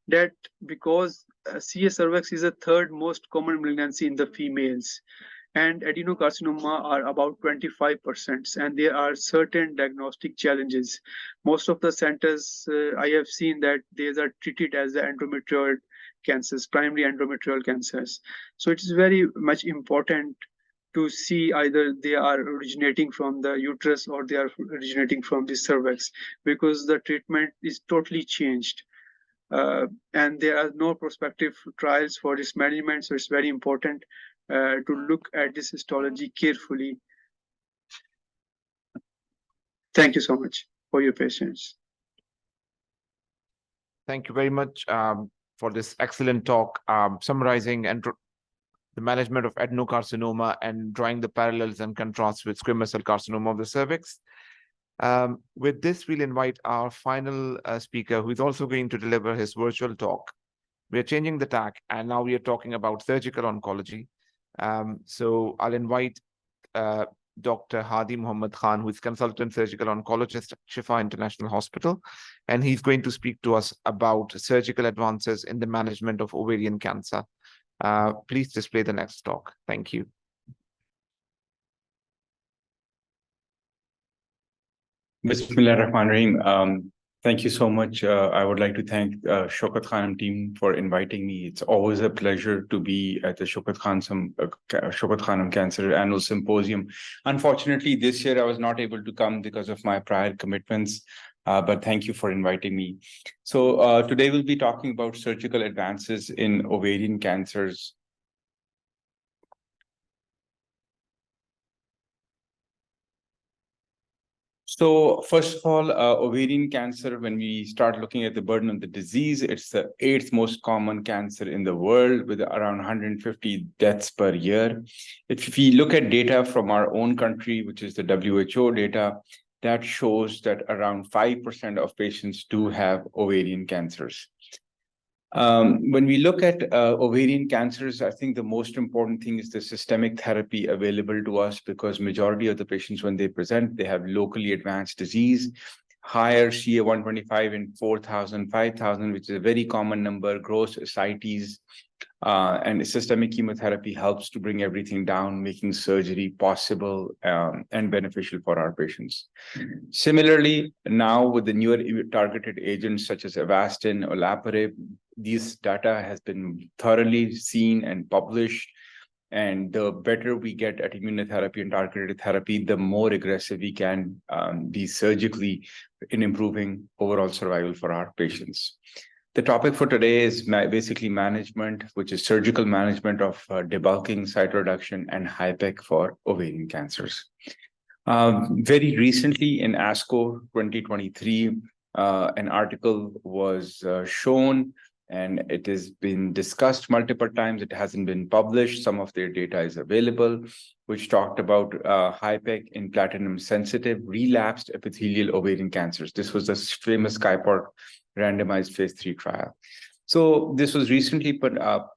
that because CS cervix is the third most common malignancy in the females, and adenocarcinoma are about 25%, and there are certain diagnostic challenges. Most of the centers I have seen that these are treated as the endometrial cancers, primary endometrial cancers. So it is very much important to see either they are originating from the uterus or they are originating from the cervix, because the treatment is totally changed. and there are no prospective trials for this management. So it's very important to look at this histology carefully. Thank you so much for your patience. Thank you very much for this excellent talk, summarizing and the management of adenocarcinoma and drawing the parallels and contrasts with squamous cell carcinoma of the cervix. With this, we'll invite our final speaker, who is also going to deliver his virtual talk. We are changing the tack, and now we are talking about surgical oncology. So I'll invite Dr. Hadi Muhammad Khan, who is consultant surgical oncologist at Shifa International Hospital, and he's going to speak to us about surgical advances in the management of ovarian cancer. Please display the next talk. Thank you. Bismillahirrahmanirrahim. Thank you so much. I would like to thank Shaukat Khanum team for inviting me. It's always a pleasure to be at the Shaukat Khanum Cancer Annual Symposium. Unfortunately, this year I was not able to come because of my prior commitments, but thank you for inviting me. So today we'll be talking about surgical advances in ovarian cancers. So first of all, ovarian cancer, when we start looking at the burden of the disease, it's the 8th most common cancer in the world with around 150 deaths per year. If we look at data from our own country, which is the WHO data, that shows that around 5% of patients do have ovarian cancers. When we look at ovarian cancers, I think the most important thing is the systemic therapy available to us, because majority of the patients, when they present, they have locally advanced disease, higher CA-125 in 4,000, 5,000, which is a very common number, gross ascites, and systemic chemotherapy helps to bring everything down, making surgery possible and beneficial for our patients. Similarly, now with the newer targeted agents such as Avastin or olaparib, these data has been thoroughly seen and published. And the better we get at immunotherapy and targeted therapy, the more aggressive we can be surgically in improving overall survival for our patients. The topic for today is basically management, which is surgical management of debulking, cytoreduction, and HIPEC for ovarian cancers. Very recently in ASCO 2023, an article was shown, and it has been discussed multiple times. It hasn't been published. Some of their data is available, which talked about HIPEC in platinum-sensitive relapsed epithelial ovarian cancers. This was a famous Skyport randomized phase 3 trial. So this was recently put up,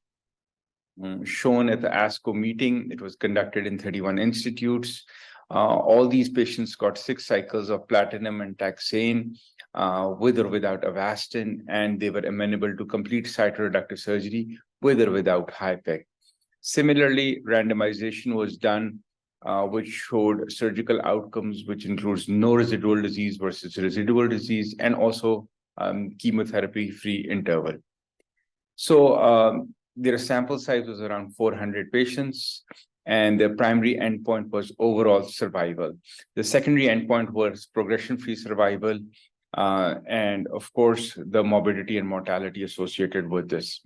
shown at the ASCO meeting. It was conducted in 31 institutes. All these patients got 6 cycles of platinum and taxane with or without Avastin, and they were amenable to complete cytoreductive surgery with or without HIPEC. Similarly, randomization was done, which showed surgical outcomes, which includes no residual disease versus residual disease, and also chemotherapy-free interval. So their sample size was around 400 patients, and the primary endpoint was overall survival. The secondary endpoint was progression-free survival, and of course, the morbidity and mortality associated with this.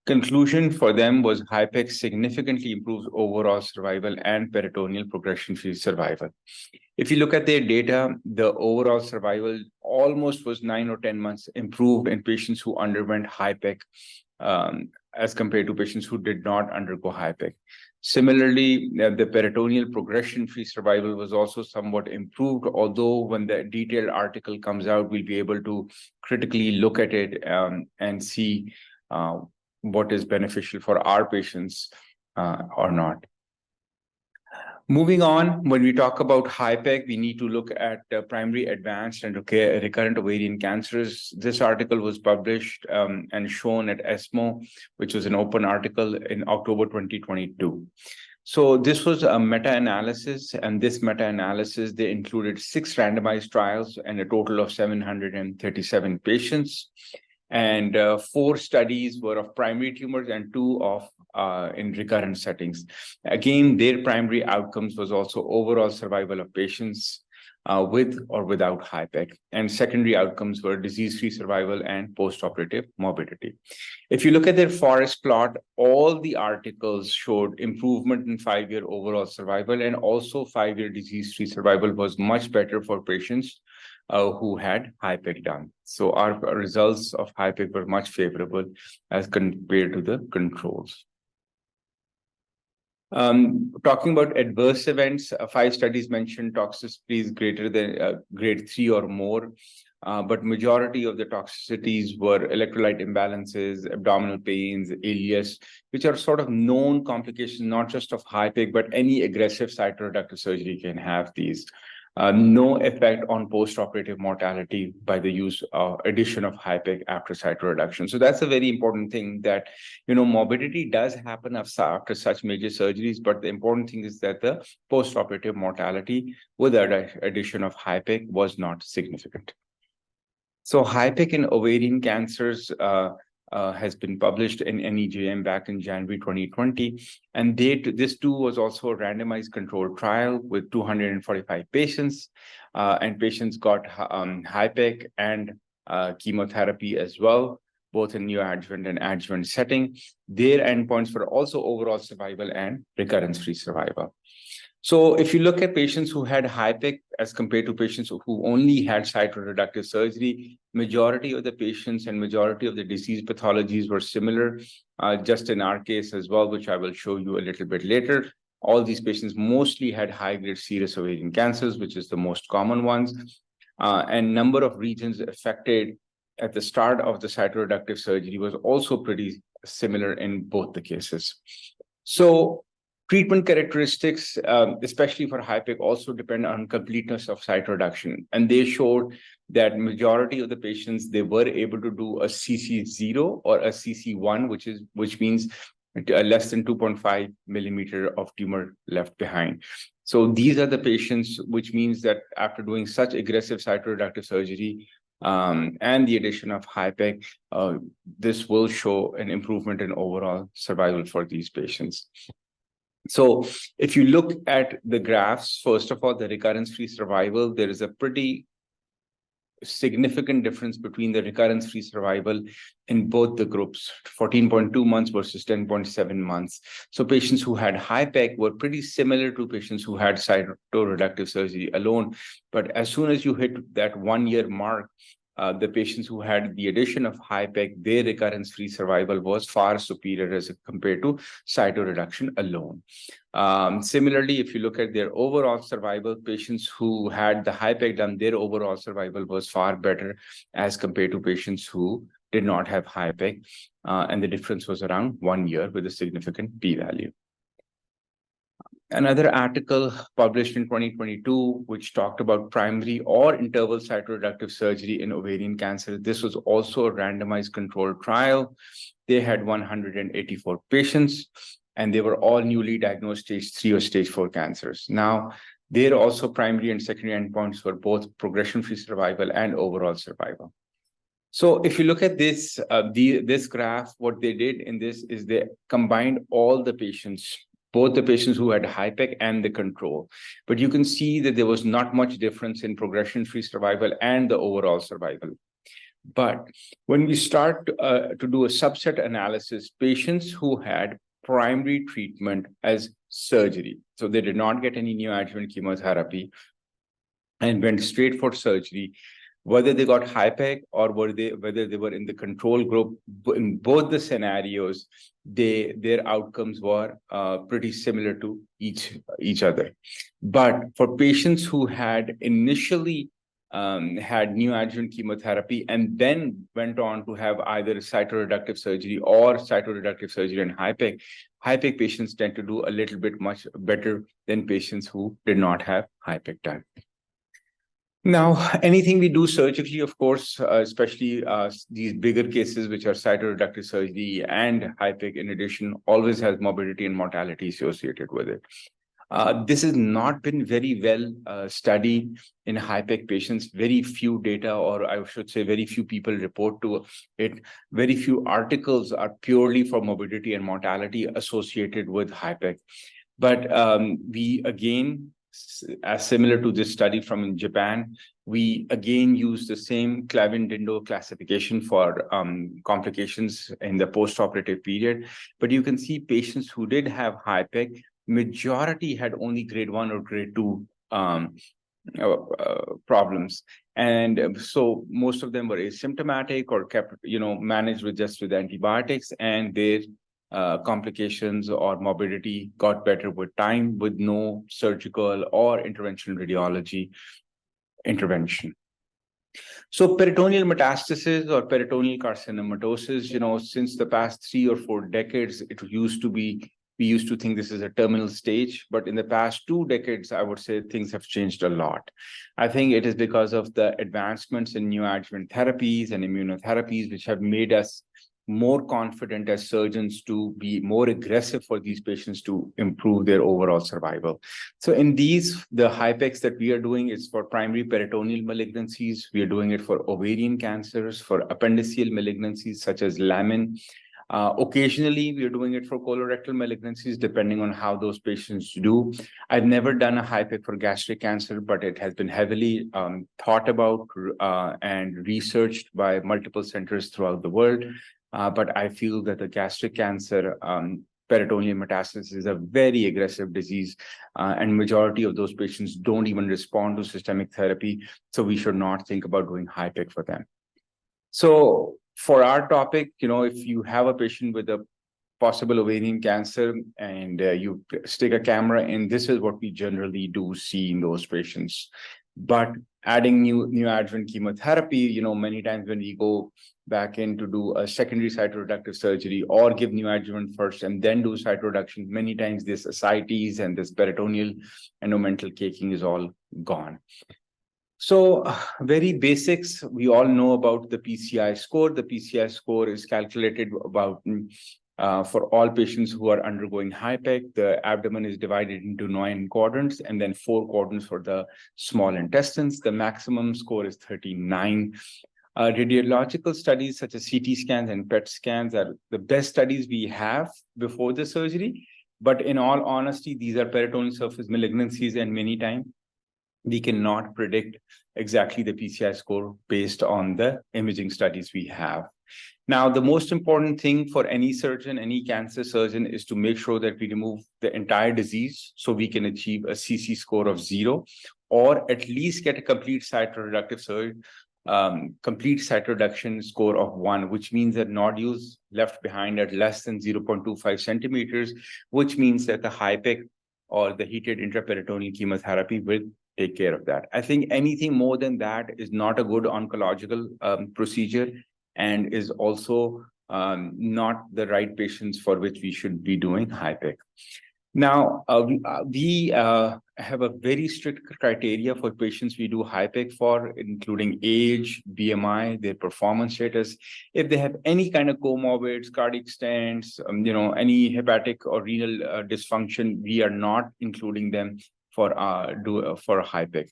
Conclusion for them was HIPEC significantly improves overall survival and peritoneal progression-free survival. If you look at their data, the overall survival almost was 9 or 10 months improved in patients who underwent HIPEC as compared to patients who did not undergo HIPEC. Similarly, the peritoneal progression-free survival was also somewhat improved, although when the detailed article comes out, we'll be able to critically look at it and see what is beneficial for our patients or not. Moving on, when we talk about HIPEC, we need to look at primary advanced and recurrent ovarian cancers. This article was published and shown at ESMO, which was an open article in October 2022. So this was a meta-analysis, and this meta-analysis, they included 6 randomized trials and a total of 737 patients. And 4 studies were of primary tumors and 2 of in recurrent settings. Again, their primary outcomes was also overall survival of patients. with or without HIPEC. And secondary outcomes were disease-free survival and post-operative morbidity. If you look at their forest plot, all the articles showed improvement in 5-year overall survival, and also 5-year disease-free survival was much better for patients who had HIPEC done. So our results of HIPEC were much favorable as compared to the controls. Talking about adverse events, 5 studies mentioned toxicities greater than grade 3 or more, but majority of the toxicities were electrolyte imbalances, abdominal pains, ileus, which are sort of known complications, not just of HIPEC, but any aggressive cytoreductive surgery can have these. No effect on post-operative mortality by the use of addition of HIPEC after cytoreduction. So that's a very important thing, that, you know, morbidity does happen after such major surgeries, but the important thing is that the post-operative mortality with the addition of HIPEC was not significant. So HIPEC in ovarian cancers has been published in NEJM back in January 2020. And this too was also a randomized controlled trial with 245 patients. And patients got HIPEC and chemotherapy as well, both in neoadjuvant and adjuvant setting. Their endpoints were also overall survival and recurrence-free survival. So if you look at patients who had HIPEC as compared to patients who only had cytoreductive surgery, majority of the patients and majority of the disease pathologies were similar, just in our case as well, which I will show you a little bit later. All these patients mostly had high-grade serous ovarian cancers, which is the most common ones, and number of regions affected at the start of the cytoreductive surgery was also pretty similar in both the cases. So treatment characteristics, especially for HIPEC, also depend on completeness of cytoreduction. And they showed that majority of the patients, they were able to do a CC0 or a CC1, which means less than 2.5 millimeter of tumor left behind. So these are the patients, which means that after doing such aggressive cytoreductive surgery and the addition of HIPEC, this will show an improvement in overall survival for these patients. So if you look at the graphs, first of all, the recurrence-free survival, there is a pretty significant difference between the recurrence-free survival in both the groups, 14.2 months versus 10.7 months. So patients who had HIPEC were pretty similar to patients who had cytoreductive surgery alone. But as soon as you hit that 1-year mark, the patients who had the addition of HIPEC, their recurrence-free survival was far superior as compared to cytoreduction alone. Similarly, if you look at their overall survival, patients who had the HIPEC done, their overall survival was far better as compared to patients who did not have HIPEC. And the difference was around 1 year with a significant p-value. Another article published in 2022, which talked about primary or interval cytoreductive surgery in ovarian cancer. This was also a randomized controlled trial. They had 184 patients, and they were all newly diagnosed stage 3 or stage 4 cancers. Now, there also primary and secondary endpoints were both progression-free survival and overall survival. So if you look at this, this graph, what they did in this is they combined all the patients, both the patients who had HIPEC and the control. But you can see that there was not much difference in progression-free survival and the overall survival. But when we start to do a subset analysis, patients who had primary treatment as surgery, so they did not get any neoadjuvant chemotherapy and went straight for surgery, whether they got HIPEC or whether they were in the control group, in both the scenarios, their outcomes were pretty similar to each other. But for patients who had initially had neoadjuvant chemotherapy and then went on to have either cytoreductive surgery or cytoreductive surgery and HIPEC patients tend to do a little bit much better than patients who did not have HIPEC done. Now, anything we do surgically, of course, especially these bigger cases, which are cytoreductive surgery and HIPEC in addition, always has morbidity and mortality associated with it. This has not been very well studied in HIPEC patients. Very few data, or I should say very few people report to it. Very few articles are purely for morbidity and mortality associated with HIPEC. But we, again, as similar to this study from Japan, we again use the same Clavin-Dindo classification for complications in the postoperative period. But you can see patients who did have HIPEC, majority had only grade 1 or grade 2 problems. And so most of them were asymptomatic or kept, managed with just with antibiotics, and their complications or morbidity got better with time with no surgical or interventional radiology intervention. So peritoneal metastasis or peritoneal carcinomatosis, since the past 3 or 4 decades, we used to think this is a terminal stage, but in the past 2 decades, I would say things have changed a lot. I think it is because of the advancements in neoadjuvant therapies and immunotherapies, which have made us more confident as surgeons to be more aggressive for these patients to improve their overall survival. So in these, the HIPECs that we are doing is for primary peritoneal malignancies. We are doing it for ovarian cancers, for appendiceal malignancies such as lamin. Occasionally, we are doing it for colorectal malignancies, depending on how those patients do. I've never done a HIPEC for gastric cancer, but it has been heavily thought about and researched by multiple centers throughout the world. But I feel that the gastric cancer peritoneal metastasis is a very aggressive disease, and majority of those patients don't even respond to systemic therapy. So we should not think about doing HIPEC for them. So for our topic, if you have a patient with a possible ovarian cancer and you stick a camera in, this is what we generally do see in those patients. But adding neoadjuvant chemotherapy, many times when we go back in to do a secondary cytoreductive surgery or give neoadjuvant first and then do cytoreduction, many times this ascites and this peritoneal endomental caking is all gone. So very basics, we all know about the PCI score. The PCI score is calculated about for all patients who are undergoing HIPEC. The abdomen is divided into 9 quadrants and then 4 quadrants for the small intestines. The maximum score is 39. Radiological studies such as CT scans and PET scans are the best studies we have before the surgery. But in all honesty, these are peritoneal surface malignancies, and many times we cannot predict exactly the PCI score based on the imaging studies we have. Now, the most important thing for any surgeon, any cancer surgeon, is to make sure that we remove the entire disease so we can achieve a CC score of 0, or at least get a complete cytoreductive surgery. Complete cytoreduction score of 1, which means that nodules left behind at less than 0.25 centimeters, which means that the HIPEC or the heated intraperitoneal chemotherapy will take care of that. I think anything more than that is not a good oncological procedure and is also not the right patients for which we should be doing HIPEC. Now, we have a very strict criteria for patients we do HIPEC for, including age, BMI, their performance status. If they have any kind of comorbids, cardiac stents, any hepatic or renal dysfunction, we are not including them for HIPEC.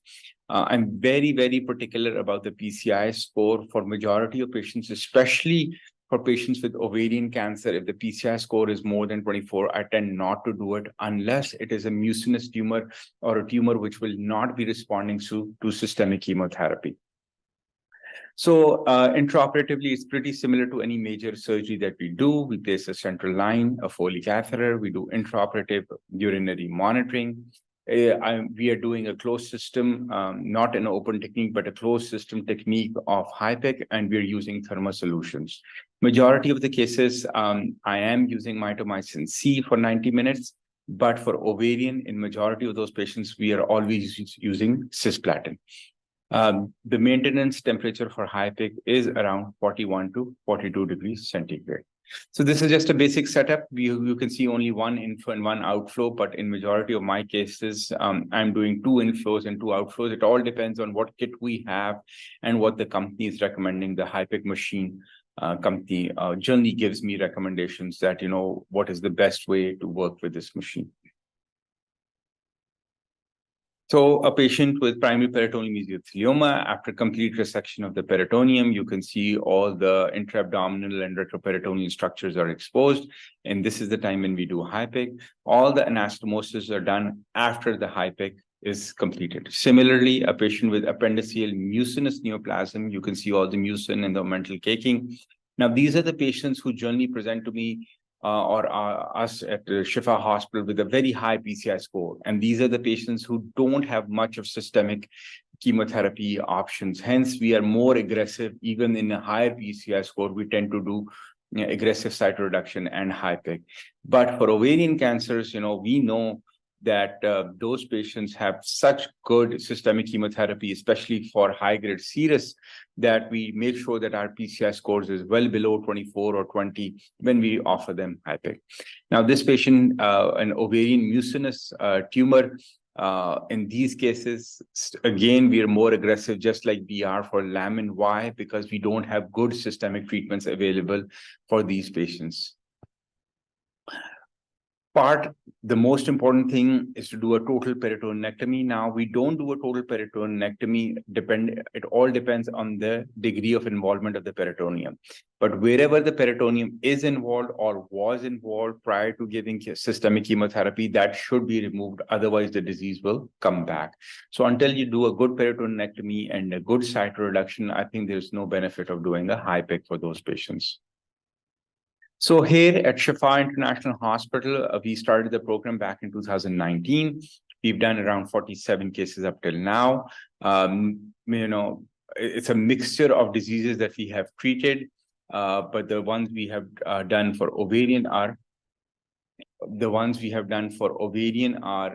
I'm very, very particular about the PCI score for majority of patients, especially for patients with ovarian cancer. If the PCI score is more than 24, I tend not to do it unless it is a mucinous tumor or a tumor which will not be responding to systemic chemotherapy. So intraoperatively, it's pretty similar to any major surgery that we do. We place a central line, a Foley catheter. We do intraoperative urinary monitoring. We are doing a closed system, not an open technique, but a closed system technique of HIPEC, and we're using thermal solutions. Majority of the cases, I am using mitomycin C for 90 minutes, but for ovarian, in majority of those patients, we are always using cisplatin. The maintenance temperature for HIPEC is around 41 to 42 degrees centigrade. So this is just a basic setup. You can see only one inflow and one outflow, but in majority of my cases, I'm doing 2 inflows and 2 outflows. It all depends on what kit we have and what the company is recommending. The HIPEC machine company generally gives me recommendations that, what is the best way to work with this machine. So a patient with primary peritoneal mesothelioma, after complete resection of the peritoneum, you can see all the intra-abdominal and retroperitoneal structures are exposed. And this is the time when we do HIPEC. All the anastomosis are done after the HIPEC is completed. Similarly, a patient with appendiceal mucinous neoplasm, you can see all the mucin and the mental caking. Now, these are the patients who generally present to me or us at the Shifa Hospital with a very high PCI score. And these are the patients who don't have much of systemic chemotherapy options. Hence, we are more aggressive. Even in a higher PCI score, we tend to do aggressive cytoreduction and HIPEC. But for ovarian cancers, we know that those patients have such good systemic chemotherapy, especially for high-grade serous, that we make sure that our PCI scores is well below 24 or 20 when we offer them HIPEC. Now, this patient, an ovarian mucinous tumor, in these cases, again, we are more aggressive, just like we are for lamin. Why? Because we don't have good systemic treatments available for these patients. The most important thing is to do a total peritoneectomy. Now, we don't do a total peritoneectomy. It all depends on the degree of involvement of the peritoneum. But wherever the peritoneum is involved or was involved prior to giving systemic chemotherapy, that should be removed. Otherwise, the disease will come back. So until you do a good peritoneectomy and a good cytoreduction, I think there's no benefit of doing a HIPEC for those patients. So here at Shifa International Hospital, we started the program back in 2019. We've done around 47 cases up till now. It's a mixture of diseases that we have treated, but the ones we have done for ovarian are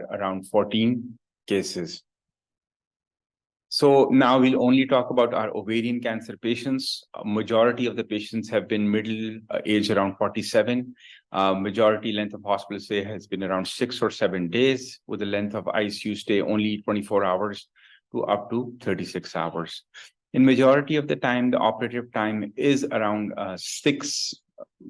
around 14 cases. So now we'll only talk about our ovarian cancer patients. Majority of the patients have been middle age around 47. Majority length of hospital stay has been around 6 or 7 days, with the length of ICU stay only 24 hours to up to 36 hours. In majority of the time, the operative time is around 6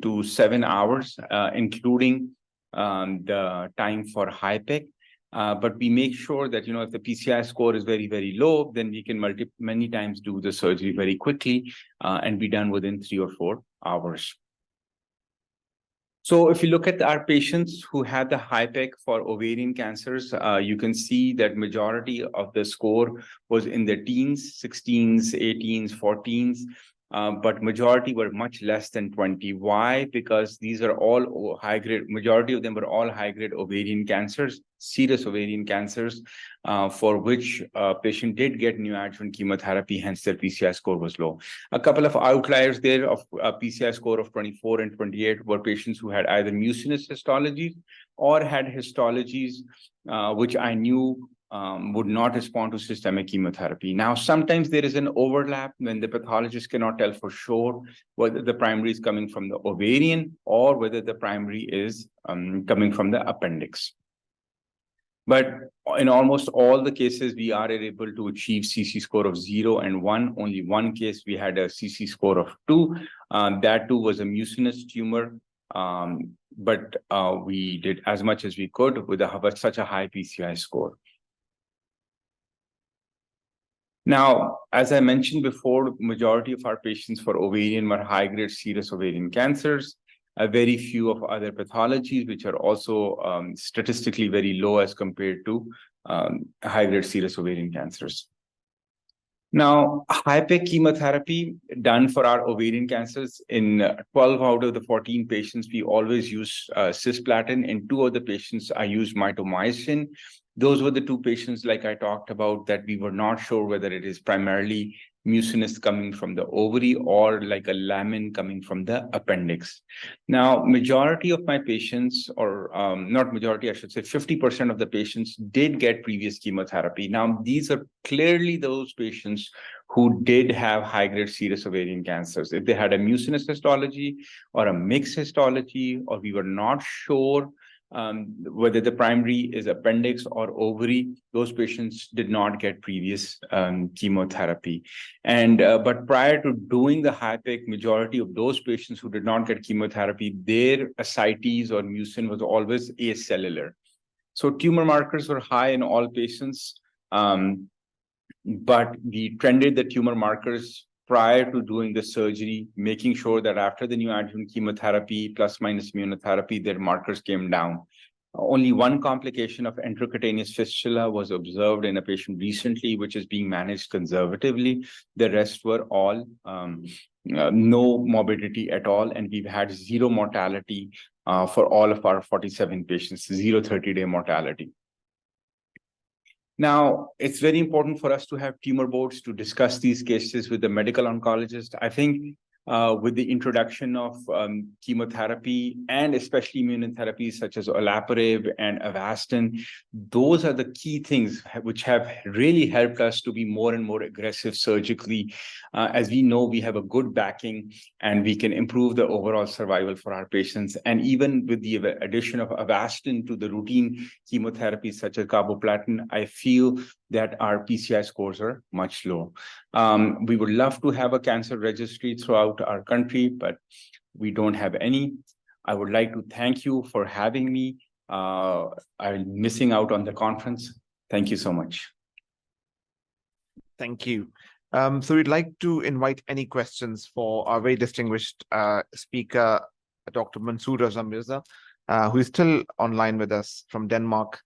to 7 hours, including the time for HIPEC. But we make sure that, if the PCI score is very, very low, then we can many times do the surgery very quickly and be done within 3 or 4 hours. So if you look at our patients who had the HIPEC for ovarian cancers, you can see that majority of the score was in the teens, 16s, 18s, 14s. But majority were much less than 20. Why? Because these are all high-grade, majority of them were all high-grade ovarian cancers, serous ovarian cancers, for which patient did get neoadjuvant chemotherapy, hence their PCI score was low. A couple of outliers there of a PCI score of 24 and 28 were patients who had either mucinous histologies or had histologies which I knew would not respond to systemic chemotherapy. Now, sometimes there is an overlap when the pathologist cannot tell for sure whether the primary is coming from the ovarian or whether the primary is coming from the appendix. But in almost all the cases, we are able to achieve CC score of 0 and 1. Only one case we had a CC score of 2. That too was a mucinous tumor. But we did as much as we could with such a high PCI score. Now, as I mentioned before, majority of our patients for ovarian were high-grade serous ovarian cancers. A very few of other pathologies, which are also statistically very low as compared to high-grade serous ovarian cancers. Now, HIPEC chemotherapy done for our ovarian cancers in 12 out of the 14 patients, we always use cisplatin. In 2 of the patients, I used mitomycin. Those were the 2 patients, like I talked about, that we were not sure whether it is primarily mucinous coming from the ovary or like a lamin coming from the appendix. Now, majority of my patients, or not majority, I should say 50% of the patients did get previous chemotherapy. Now, these are clearly those patients who did have high-grade serous ovarian cancers. If they had a mucinous histology or a mixed histology, or we were not sure whether the primary is appendix or ovary, those patients did not get previous chemotherapy. And but prior to doing the HIPEC, majority of those patients who did not get chemotherapy, their ascites or mucin was always acellular. So tumor markers were high in all patients, but we trended the tumor markers prior to doing the surgery, making sure that after the neoadjuvant chemotherapy plus minus immunotherapy, their markers came down. Only one complication of intracutaneous fistula was observed in a patient recently, which is being managed conservatively. The rest were all no morbidity at all, and we've had zero mortality for all of our 47 patients, zero 30-day mortality. Now, it's very important for us to have tumor boards to discuss these cases with the medical oncologist. I think with the introduction of chemotherapy and especially immunotherapies such as olaparib and Avastin, those are the key things which have really helped us to be more and more aggressive surgically. As we know, we have a good backing and we can improve the overall survival for our patients. And even with the addition of Avastin to the routine chemotherapy such as carboplatin, I feel that our PCI scores are much lower. We would love to have a cancer registry throughout our country, but we don't have any. I would like to thank you for having me. I'm missing out on the conference. Thank you so much. Thank you. So we'd like to invite any questions for our very distinguished speaker, Dr. Mansoor Raza Mirza, who is still online with us from Denmark.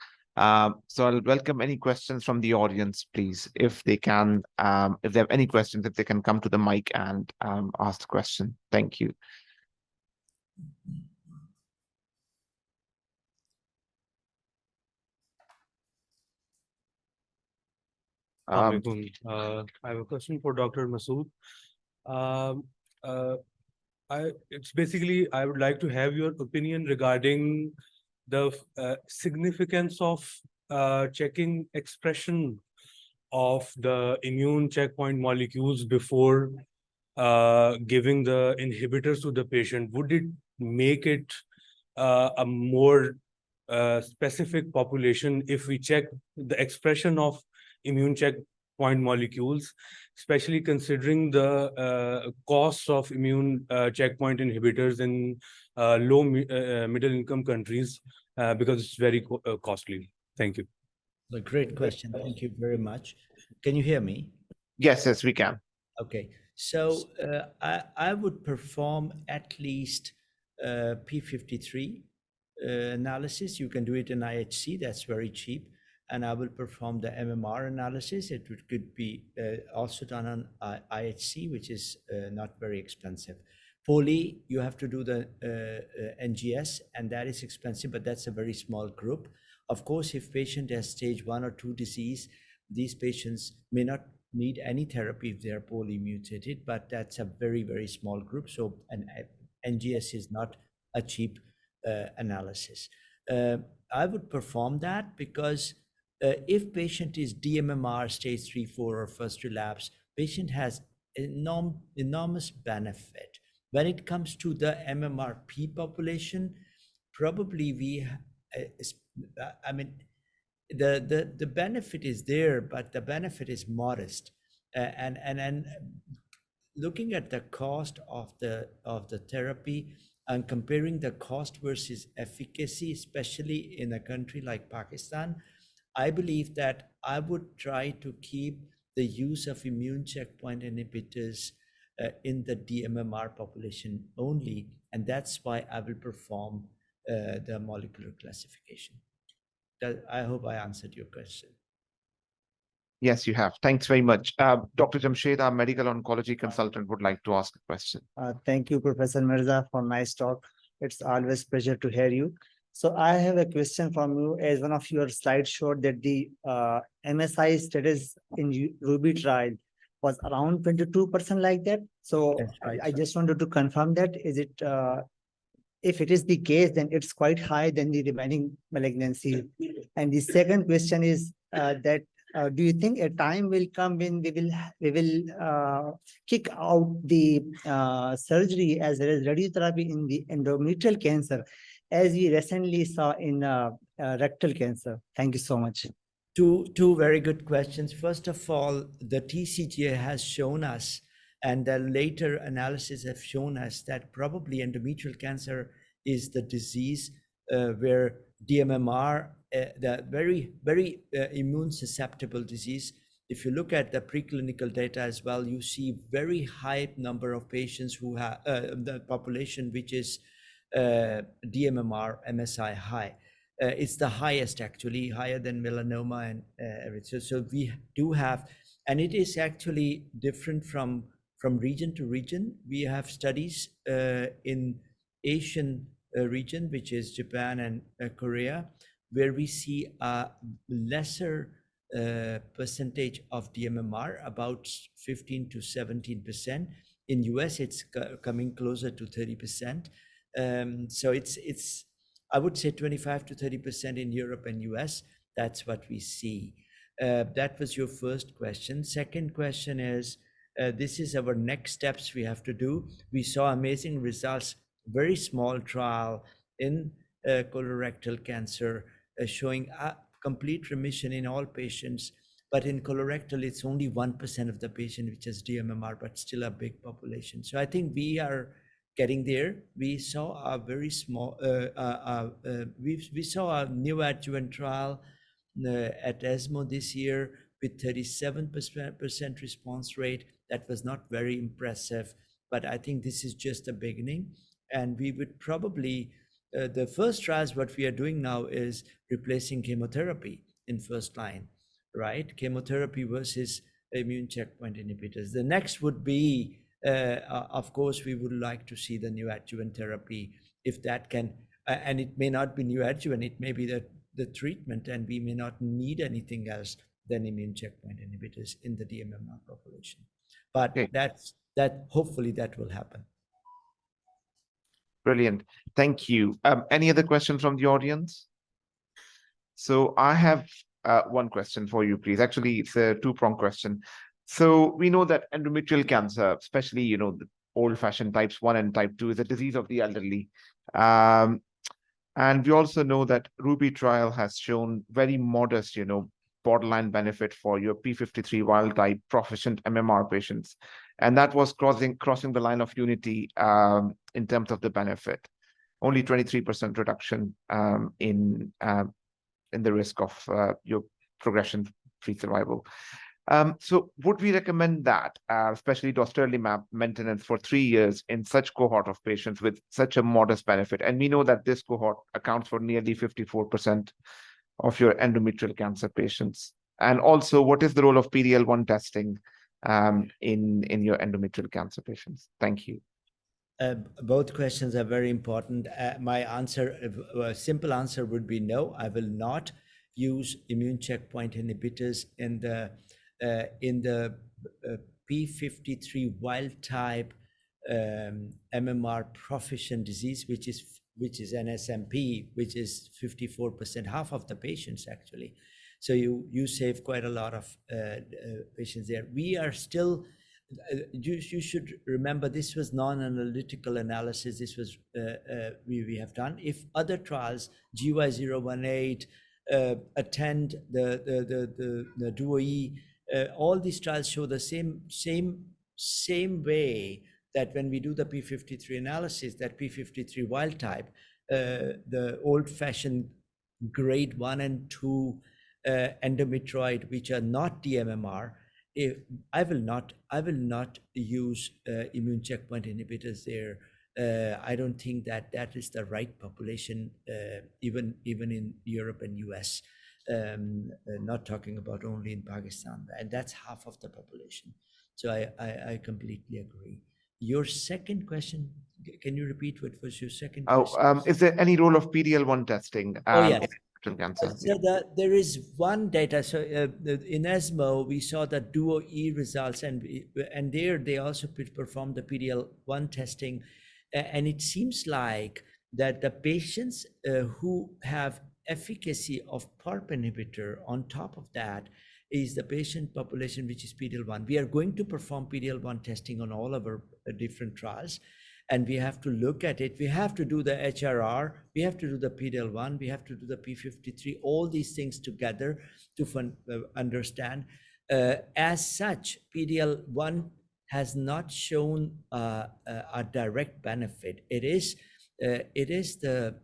So I'll welcome any questions from the audience, please, if they can, if they have any questions, if they can come to the mic and ask the question. Thank you. I have a question for Dr. Masood. It's basically, I would like to have your opinion regarding the significance of checking expression of the immune checkpoint molecules before giving the inhibitors to the patient. Would it make it a more specific population if we check the expression of immune checkpoint molecules, especially considering the costs of immune checkpoint inhibitors in low middle income countries, because it's very costly? Thank you. A great question. Thank you very much. Can you hear me? Yes, we can. Okay. So I would perform at least P53 analysis. You can do it in IHC. That's very cheap. And I will perform the MMR analysis. It could be also done on IHC, which is not very expensive. Poly, you have to do the NGS, and that is expensive, but that's a very small group. Of course, if patient has stage 1 or 2 disease, these patients may not need any therapy if they are poorly mutated, but that's a very, very small group. So an NGS is not a cheap analysis. I would perform that because if patient is DMMR stage 3, 4 or first relapse, patient has enormous benefit. When it comes to the MMRP population, probably the benefit is there, but the benefit is modest. And looking at the cost of the therapy and comparing the cost versus efficacy, especially in a country like Pakistan, I believe that I would try to keep the use of immune checkpoint inhibitors in the DMMR population only, and that's why I will perform the molecular classification. I hope I answered your question. Yes, you have. Thanks very much. Dr. Jamshed, our medical oncology consultant, would like to ask a question. Thank you, Professor Mirza, for nice talk. It's always a pleasure to hear you. So I have a question from you. As one of your slides showed that the MSI status in Ruby trial was around 22% like that. So right, I just wanted to confirm that. Is it, if it is the case, then it's quite high than the remaining malignancy. And the second question is that do you think a time will come when we will kick out the surgery as well as radiotherapy in the endometrial cancer, as we recently saw in rectal cancer? Thank you so much. Two very good questions. First of all, the TCGA has shown us, and the later analysis have shown us, that probably endometrial cancer is the disease where DMMR, the very, very immune susceptible disease. If you look at the preclinical data as well, you see very high number of patients who have the population which is DMMR MSI high. It's the highest, actually, higher than melanoma and everything. So we do have, and it is actually different from region to region. We have studies in Asian region, which is Japan and Korea, where we see a lesser percentage of DMMR, about 15 to 17%. In US, it's coming closer to 30%. So it's I would say 25 to 30% in Europe and US. That's what we see. That was your first question. Second question is, this is our next steps we have to do. We saw amazing results, very small trial in colorectal cancer, showing a complete remission in all patients. But in colorectal, it's only 1% of the patient which has DMMR, but still a big population. So I think we are getting there. We saw a very small, we saw a neoadjuvant trial at ESMO this year with 37% response rate. That was not very impressive, but I think this is just the beginning. And we would probably, the first trials, what we are doing now is replacing chemotherapy in first line, right? Chemotherapy versus immune checkpoint inhibitors. The next would be, of course, we would like to see the neoadjuvant therapy, if that can, and it may not be neoadjuvant, it may be the treatment, and we may not need anything else than immune checkpoint inhibitors in the DMMR population. But hopefully that will happen. Brilliant. Thank you. Any other questions from the audience? So I have one question for you, please. Actually, it's a two-pronged question. So we know that endometrial cancer, especially, the old-fashioned types 1 and type 2, is a disease of the elderly. And we also know that Ruby trial has shown very modest, borderline benefit for your P53 wild type proficient MMR patients. And that was crossing the line of unity in terms of the benefit. Only 23% reduction in the risk of your progression-free survival. So would we recommend that, especially dostarlimab maintenance for 3 years in such cohort of patients with such a modest benefit? And we know that this cohort accounts for nearly 54% of your endometrial cancer patients. And also, what is the role of PD-L1 testing in your endometrial cancer patients? Thank you. Both questions are very important. My answer, simple answer would be no. I will not use immune checkpoint inhibitors in the P53 wild type MMR proficient disease, which is NSMP, which is 54%, half of the patients actually. So you save quite a lot of patients there. We are still, you should remember, this was non-analytical analysis. This was we have done. If other trials, GY018, attend the DuoE, all these trials show the same way, that when we do the P53 analysis, that P53 wild type, the old-fashioned grade 1 and 2 endometrioid, which are not DMMR, I will not use immune checkpoint inhibitors there. I don't think that is the right population, even in Europe and US. Not talking about only in Pakistan, and that's half of the population. So I completely agree. Your second question, can you repeat what was your second question? Is there any role of PD-L1 testing yes. in cancer? So there is one data. So in ESMO, we saw the DuoE results, and there they also performed the PD-L1 testing. And it seems like that the patients who have efficacy of PARP inhibitor on top of that is the patient population which is PD-L1. We are going to perform PD-L1 testing on all of our different trials, and we have to look at it. We have to do the HRR, we have to do the PD-L1, we have to do the P53, all these things together to understand. As such, PD-L1 has not shown a direct benefit. It is the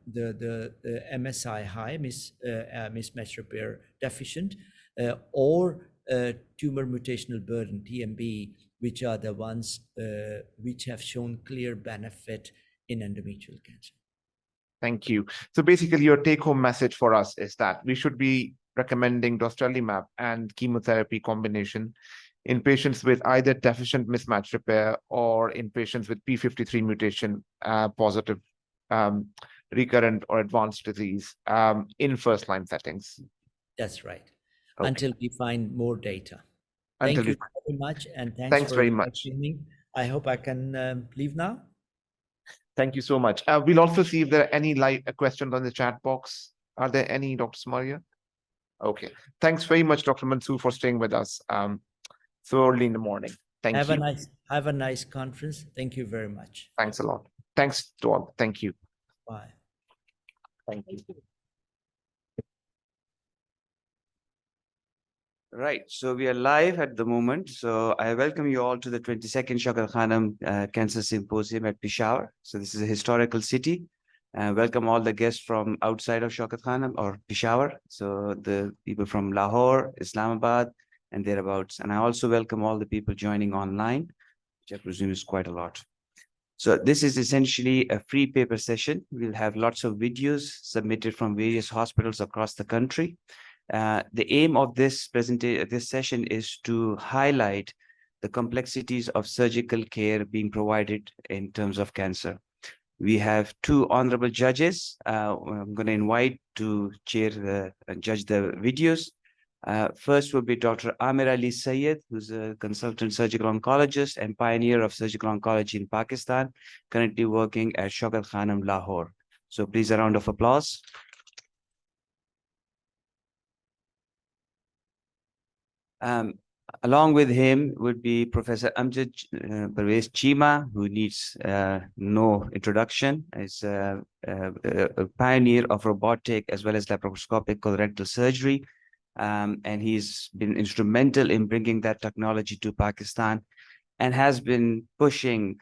MSI high, mismatch repair deficient, or tumor mutational burden, TMB, which are the ones which have shown clear benefit in endometrial cancer. Thank you. So basically, your take-home message for us is that we should be recommending dostarlimab and chemotherapy combination in patients with either deficient mismatch repair or in patients with P53 mutation positive um, recurrent or advanced disease in first-line settings. That's right. Okay. Until we find more data. Until Thank you very much, and thanks for very much. me. I hope I can leave now. Thank you so much. We'll also see if there are any live questions on the chat box. Are there any, Dr. Samaria? Okay. Thanks very much, Dr. Mansoor, for staying with us so early in the morning. Thank you. Have a nice conference. Thank you very much. Thanks a lot. Thanks to all. Thank you. Bye. Thank you. Right, so we are live at the moment. So I welcome you all to the 22nd Shaukat Khanum Cancer Symposium at Peshawar. So this is a historical city. Welcome all the guests from outside of Shaukat Khanum or Peshawar. So the people from Lahore, Islamabad, and thereabouts. And I also welcome all the people joining online, which I presume is quite a lot. So this is essentially a free paper session. We'll have lots of videos submitted from various hospitals across the country. The aim of this session is to highlight the complexities of surgical care being provided in terms of cancer. We have two honorable judges. I'm going to invite to chair and judge the videos. First will be Dr. Amir Ali Sayed, who's a consultant surgical oncologist and pioneer of surgical oncology in Pakistan, currently working at Shaukat Khanum, Lahore. So please, a round of applause. Along with him would be Professor Amjad Parvez Chima, who needs no introduction. He's a pioneer of robotic as well as laparoscopic colorectal surgery. And he's been instrumental in bringing that technology to Pakistan and has been pushing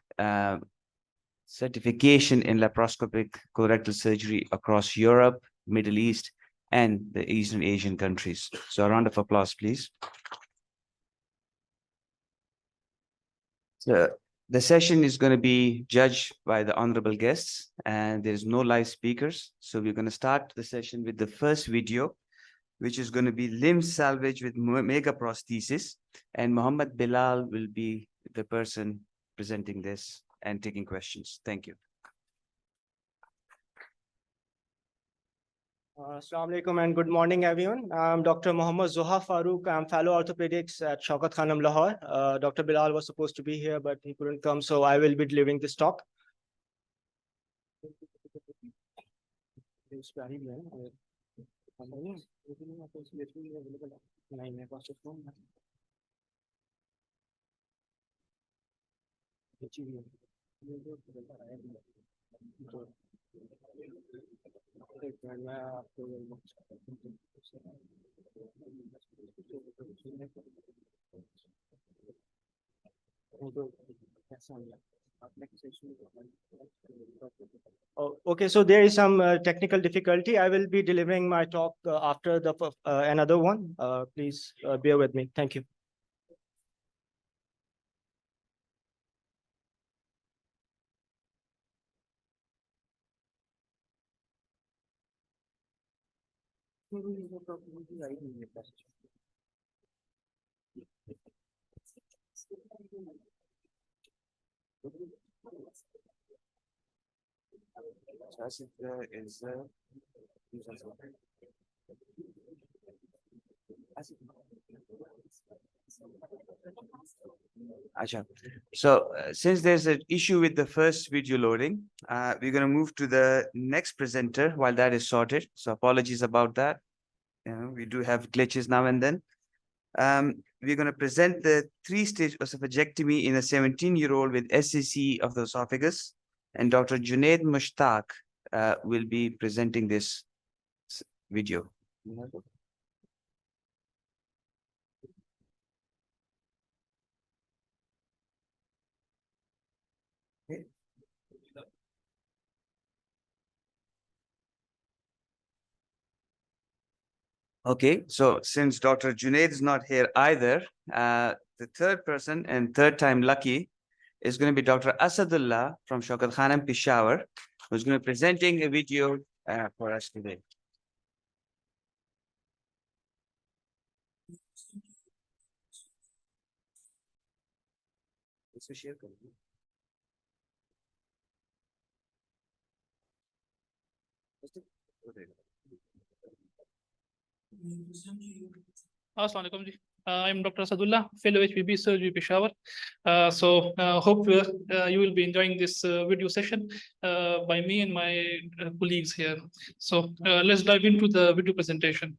certification in laparoscopic colorectal surgery across Europe, Middle East, and the Eastern Asian countries. So a round of applause, please. So the session is going to be judged by the honorable guests, and there's no live speakers. So we're going to start the session with the first video, which is going to be limb salvage with mega prosthesis. And Muhammad Bilal will be the person presenting this and taking questions. Thank you. Assalamu alaikum and good morning, everyone. I'm Dr. Mohammad Zoha Farooq. I'm fellow orthopedics at Shaukat Khanum, Lahore. Dr. Bilal was supposed to be here, but he couldn't come, so I will be delivering this talk. Oh, okay, so there is some technical difficulty. I will be delivering my talk after the another one. Please bear with me. Thank you. So since there's an issue with the first video loading, we're going to move to the next presenter while that is sorted. So apologies about that. We do have glitches now and then. We're going to present the 3-stage oesophageectomy in a 17-year-old with SCC of the esophagus. And Dr. Junaid Mushtaq will be presenting this video. Okay, so since Dr. Junaid is not here either, the third person and third time lucky is going to be Dr. Asadullah from Shaukat Khanum, Peshawar. who's going to be presenting a video for us today. Assalamu alaikum ji. I'm Dr. Asadullah, fellow HPB Surgery Peshawar. Hope you will be enjoying this video session by me and my colleagues here. So let's dive into the video presentation.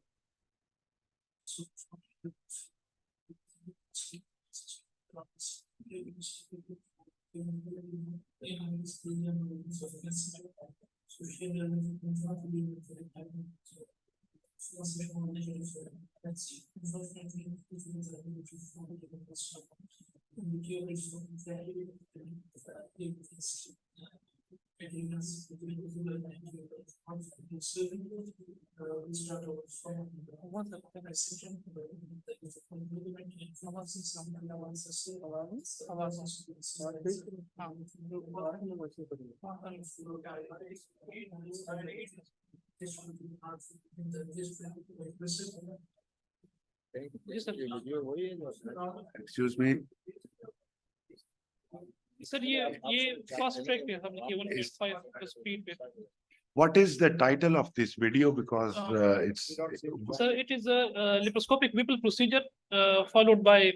Excuse me. Sir, ये fast track पे हम ये 1.5 speed पे. What is the title of this video? Because it's. So it is a laparoscopic Whipple procedure followed by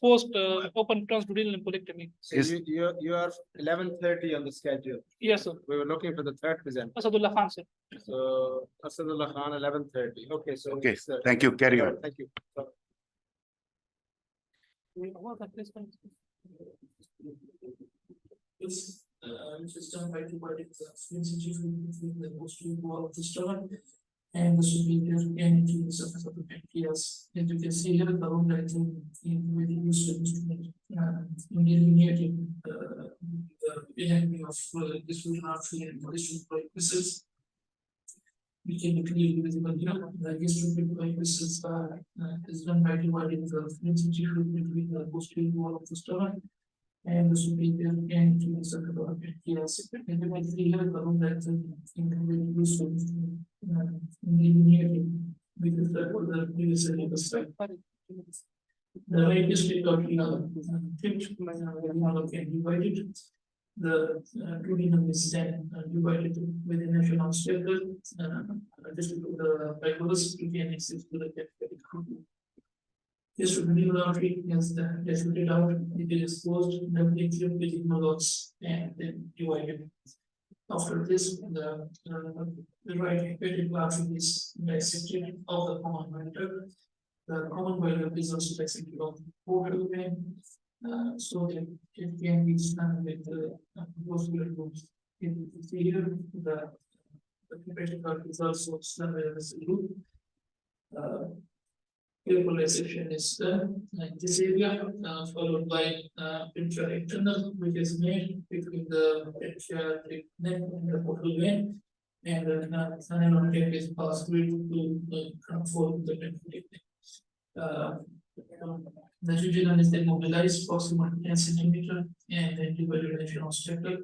post open transdural embolectomy. So you are 11:30 on the schedule. Yes, sir. We were looking for the third presenter. Asadullah Khan, sir. So Asadullah Khan, 11:30. Okay, so Okay, thank you. Carry on. Thank you. Which is done by two particles, between the posterior wall of the stomach and the superior and to the surface of the pancreas. As you can see here, the bone diagram in very useful instrument in delineating the anatomy of this artery and gastrocolic vessels. We can clearly visible here. The gastrocolic vessels is done by dividing the fluid between the posterior wall of the stomach and the superior and to the surface of the pancreas. And you can see here the bone diagram in very useful instrument in delineating with respect to the previous slide. The right gastrocolic can divide it. The duodenum is then divided with a national circle. This is the fibrosis can access to the pancreatic artery. This duodenal artery is distributed out. It is exposed, the with monologues and then divided. After this, the right hepatic artery is dissected of the common bile. The common bile is also dissected of the portal vein. So that it can be done with the posterior groups. In here, the hepatic artery is also done as a group. Polarization is done in this area, followed by intra-internal, which is made between the pancreatic neck and the portal vein, and the canal is passed through to control the pancreatic neck. The duodenum is then mobilized approximately 10 centimeter and then divided into obstacle.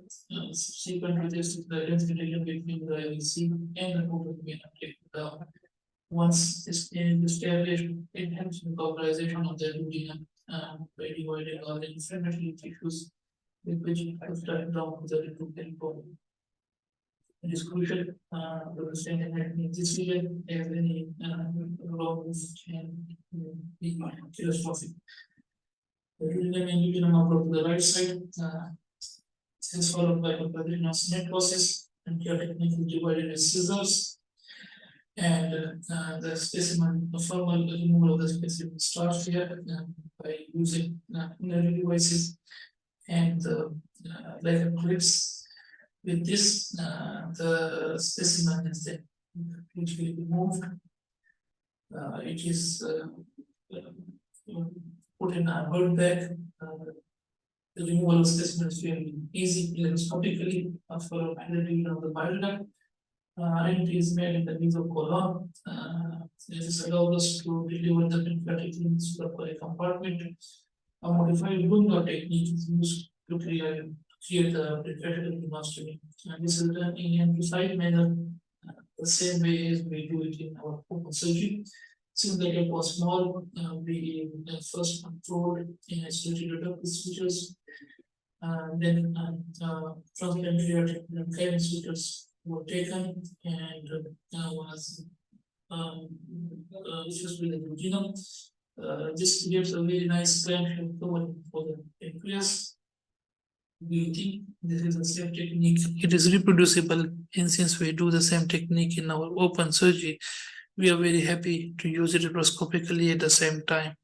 Subsequent to this, the length relation between the LC and the portal vein are taken down. Once this is established, it helps in localization of the duodenum by dividing all the inflammatory tissues with which it has started down the little bone. It is crucial to understand that in this region, as any wrongs can be catastrophic. The duodenum and duodenum are to the right side. This is followed by the peritoneous necrosis, and here technique is divided as scissors. And the specimen, the formal removal of the specimen starts here by using inner devices and like clips. With this, the specimen is then usually removed. It is put in a bird bag. The removal of specimen is very easy laparoscopically for validation of the bile duct. And it is made in the mesocolon. This allows us to deliver the pancreatic liquids to the compartment. A modified Bunga technique is used to clear create a pancreatic duodenoscopy. And this is done in a precise manner, the same way as we do it in our open surgery. Since the gap was small, we first controlled in isolated reductive sutures, then transpancreatic cavern sutures were taken and was issues with the genome. This gives a very nice plan for the pancreas. We think this is the same technique. It is reproducible, and since we do the same technique in our open surgery, we are very happy to use it laparoscopically at the same time.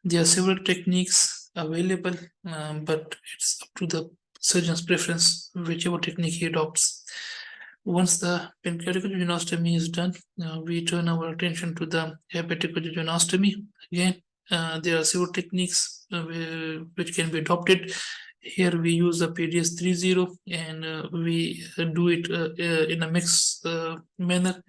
There are several techniques available, but it's up to the surgeon's preference, whichever technique he adopts. Once the pancreatic duodenostomy is done, we turn our attention to the hepatic duodenostomy. Again, there are several techniques which can be adopted. Here we use the PDS 30 and we do it in a mixed manner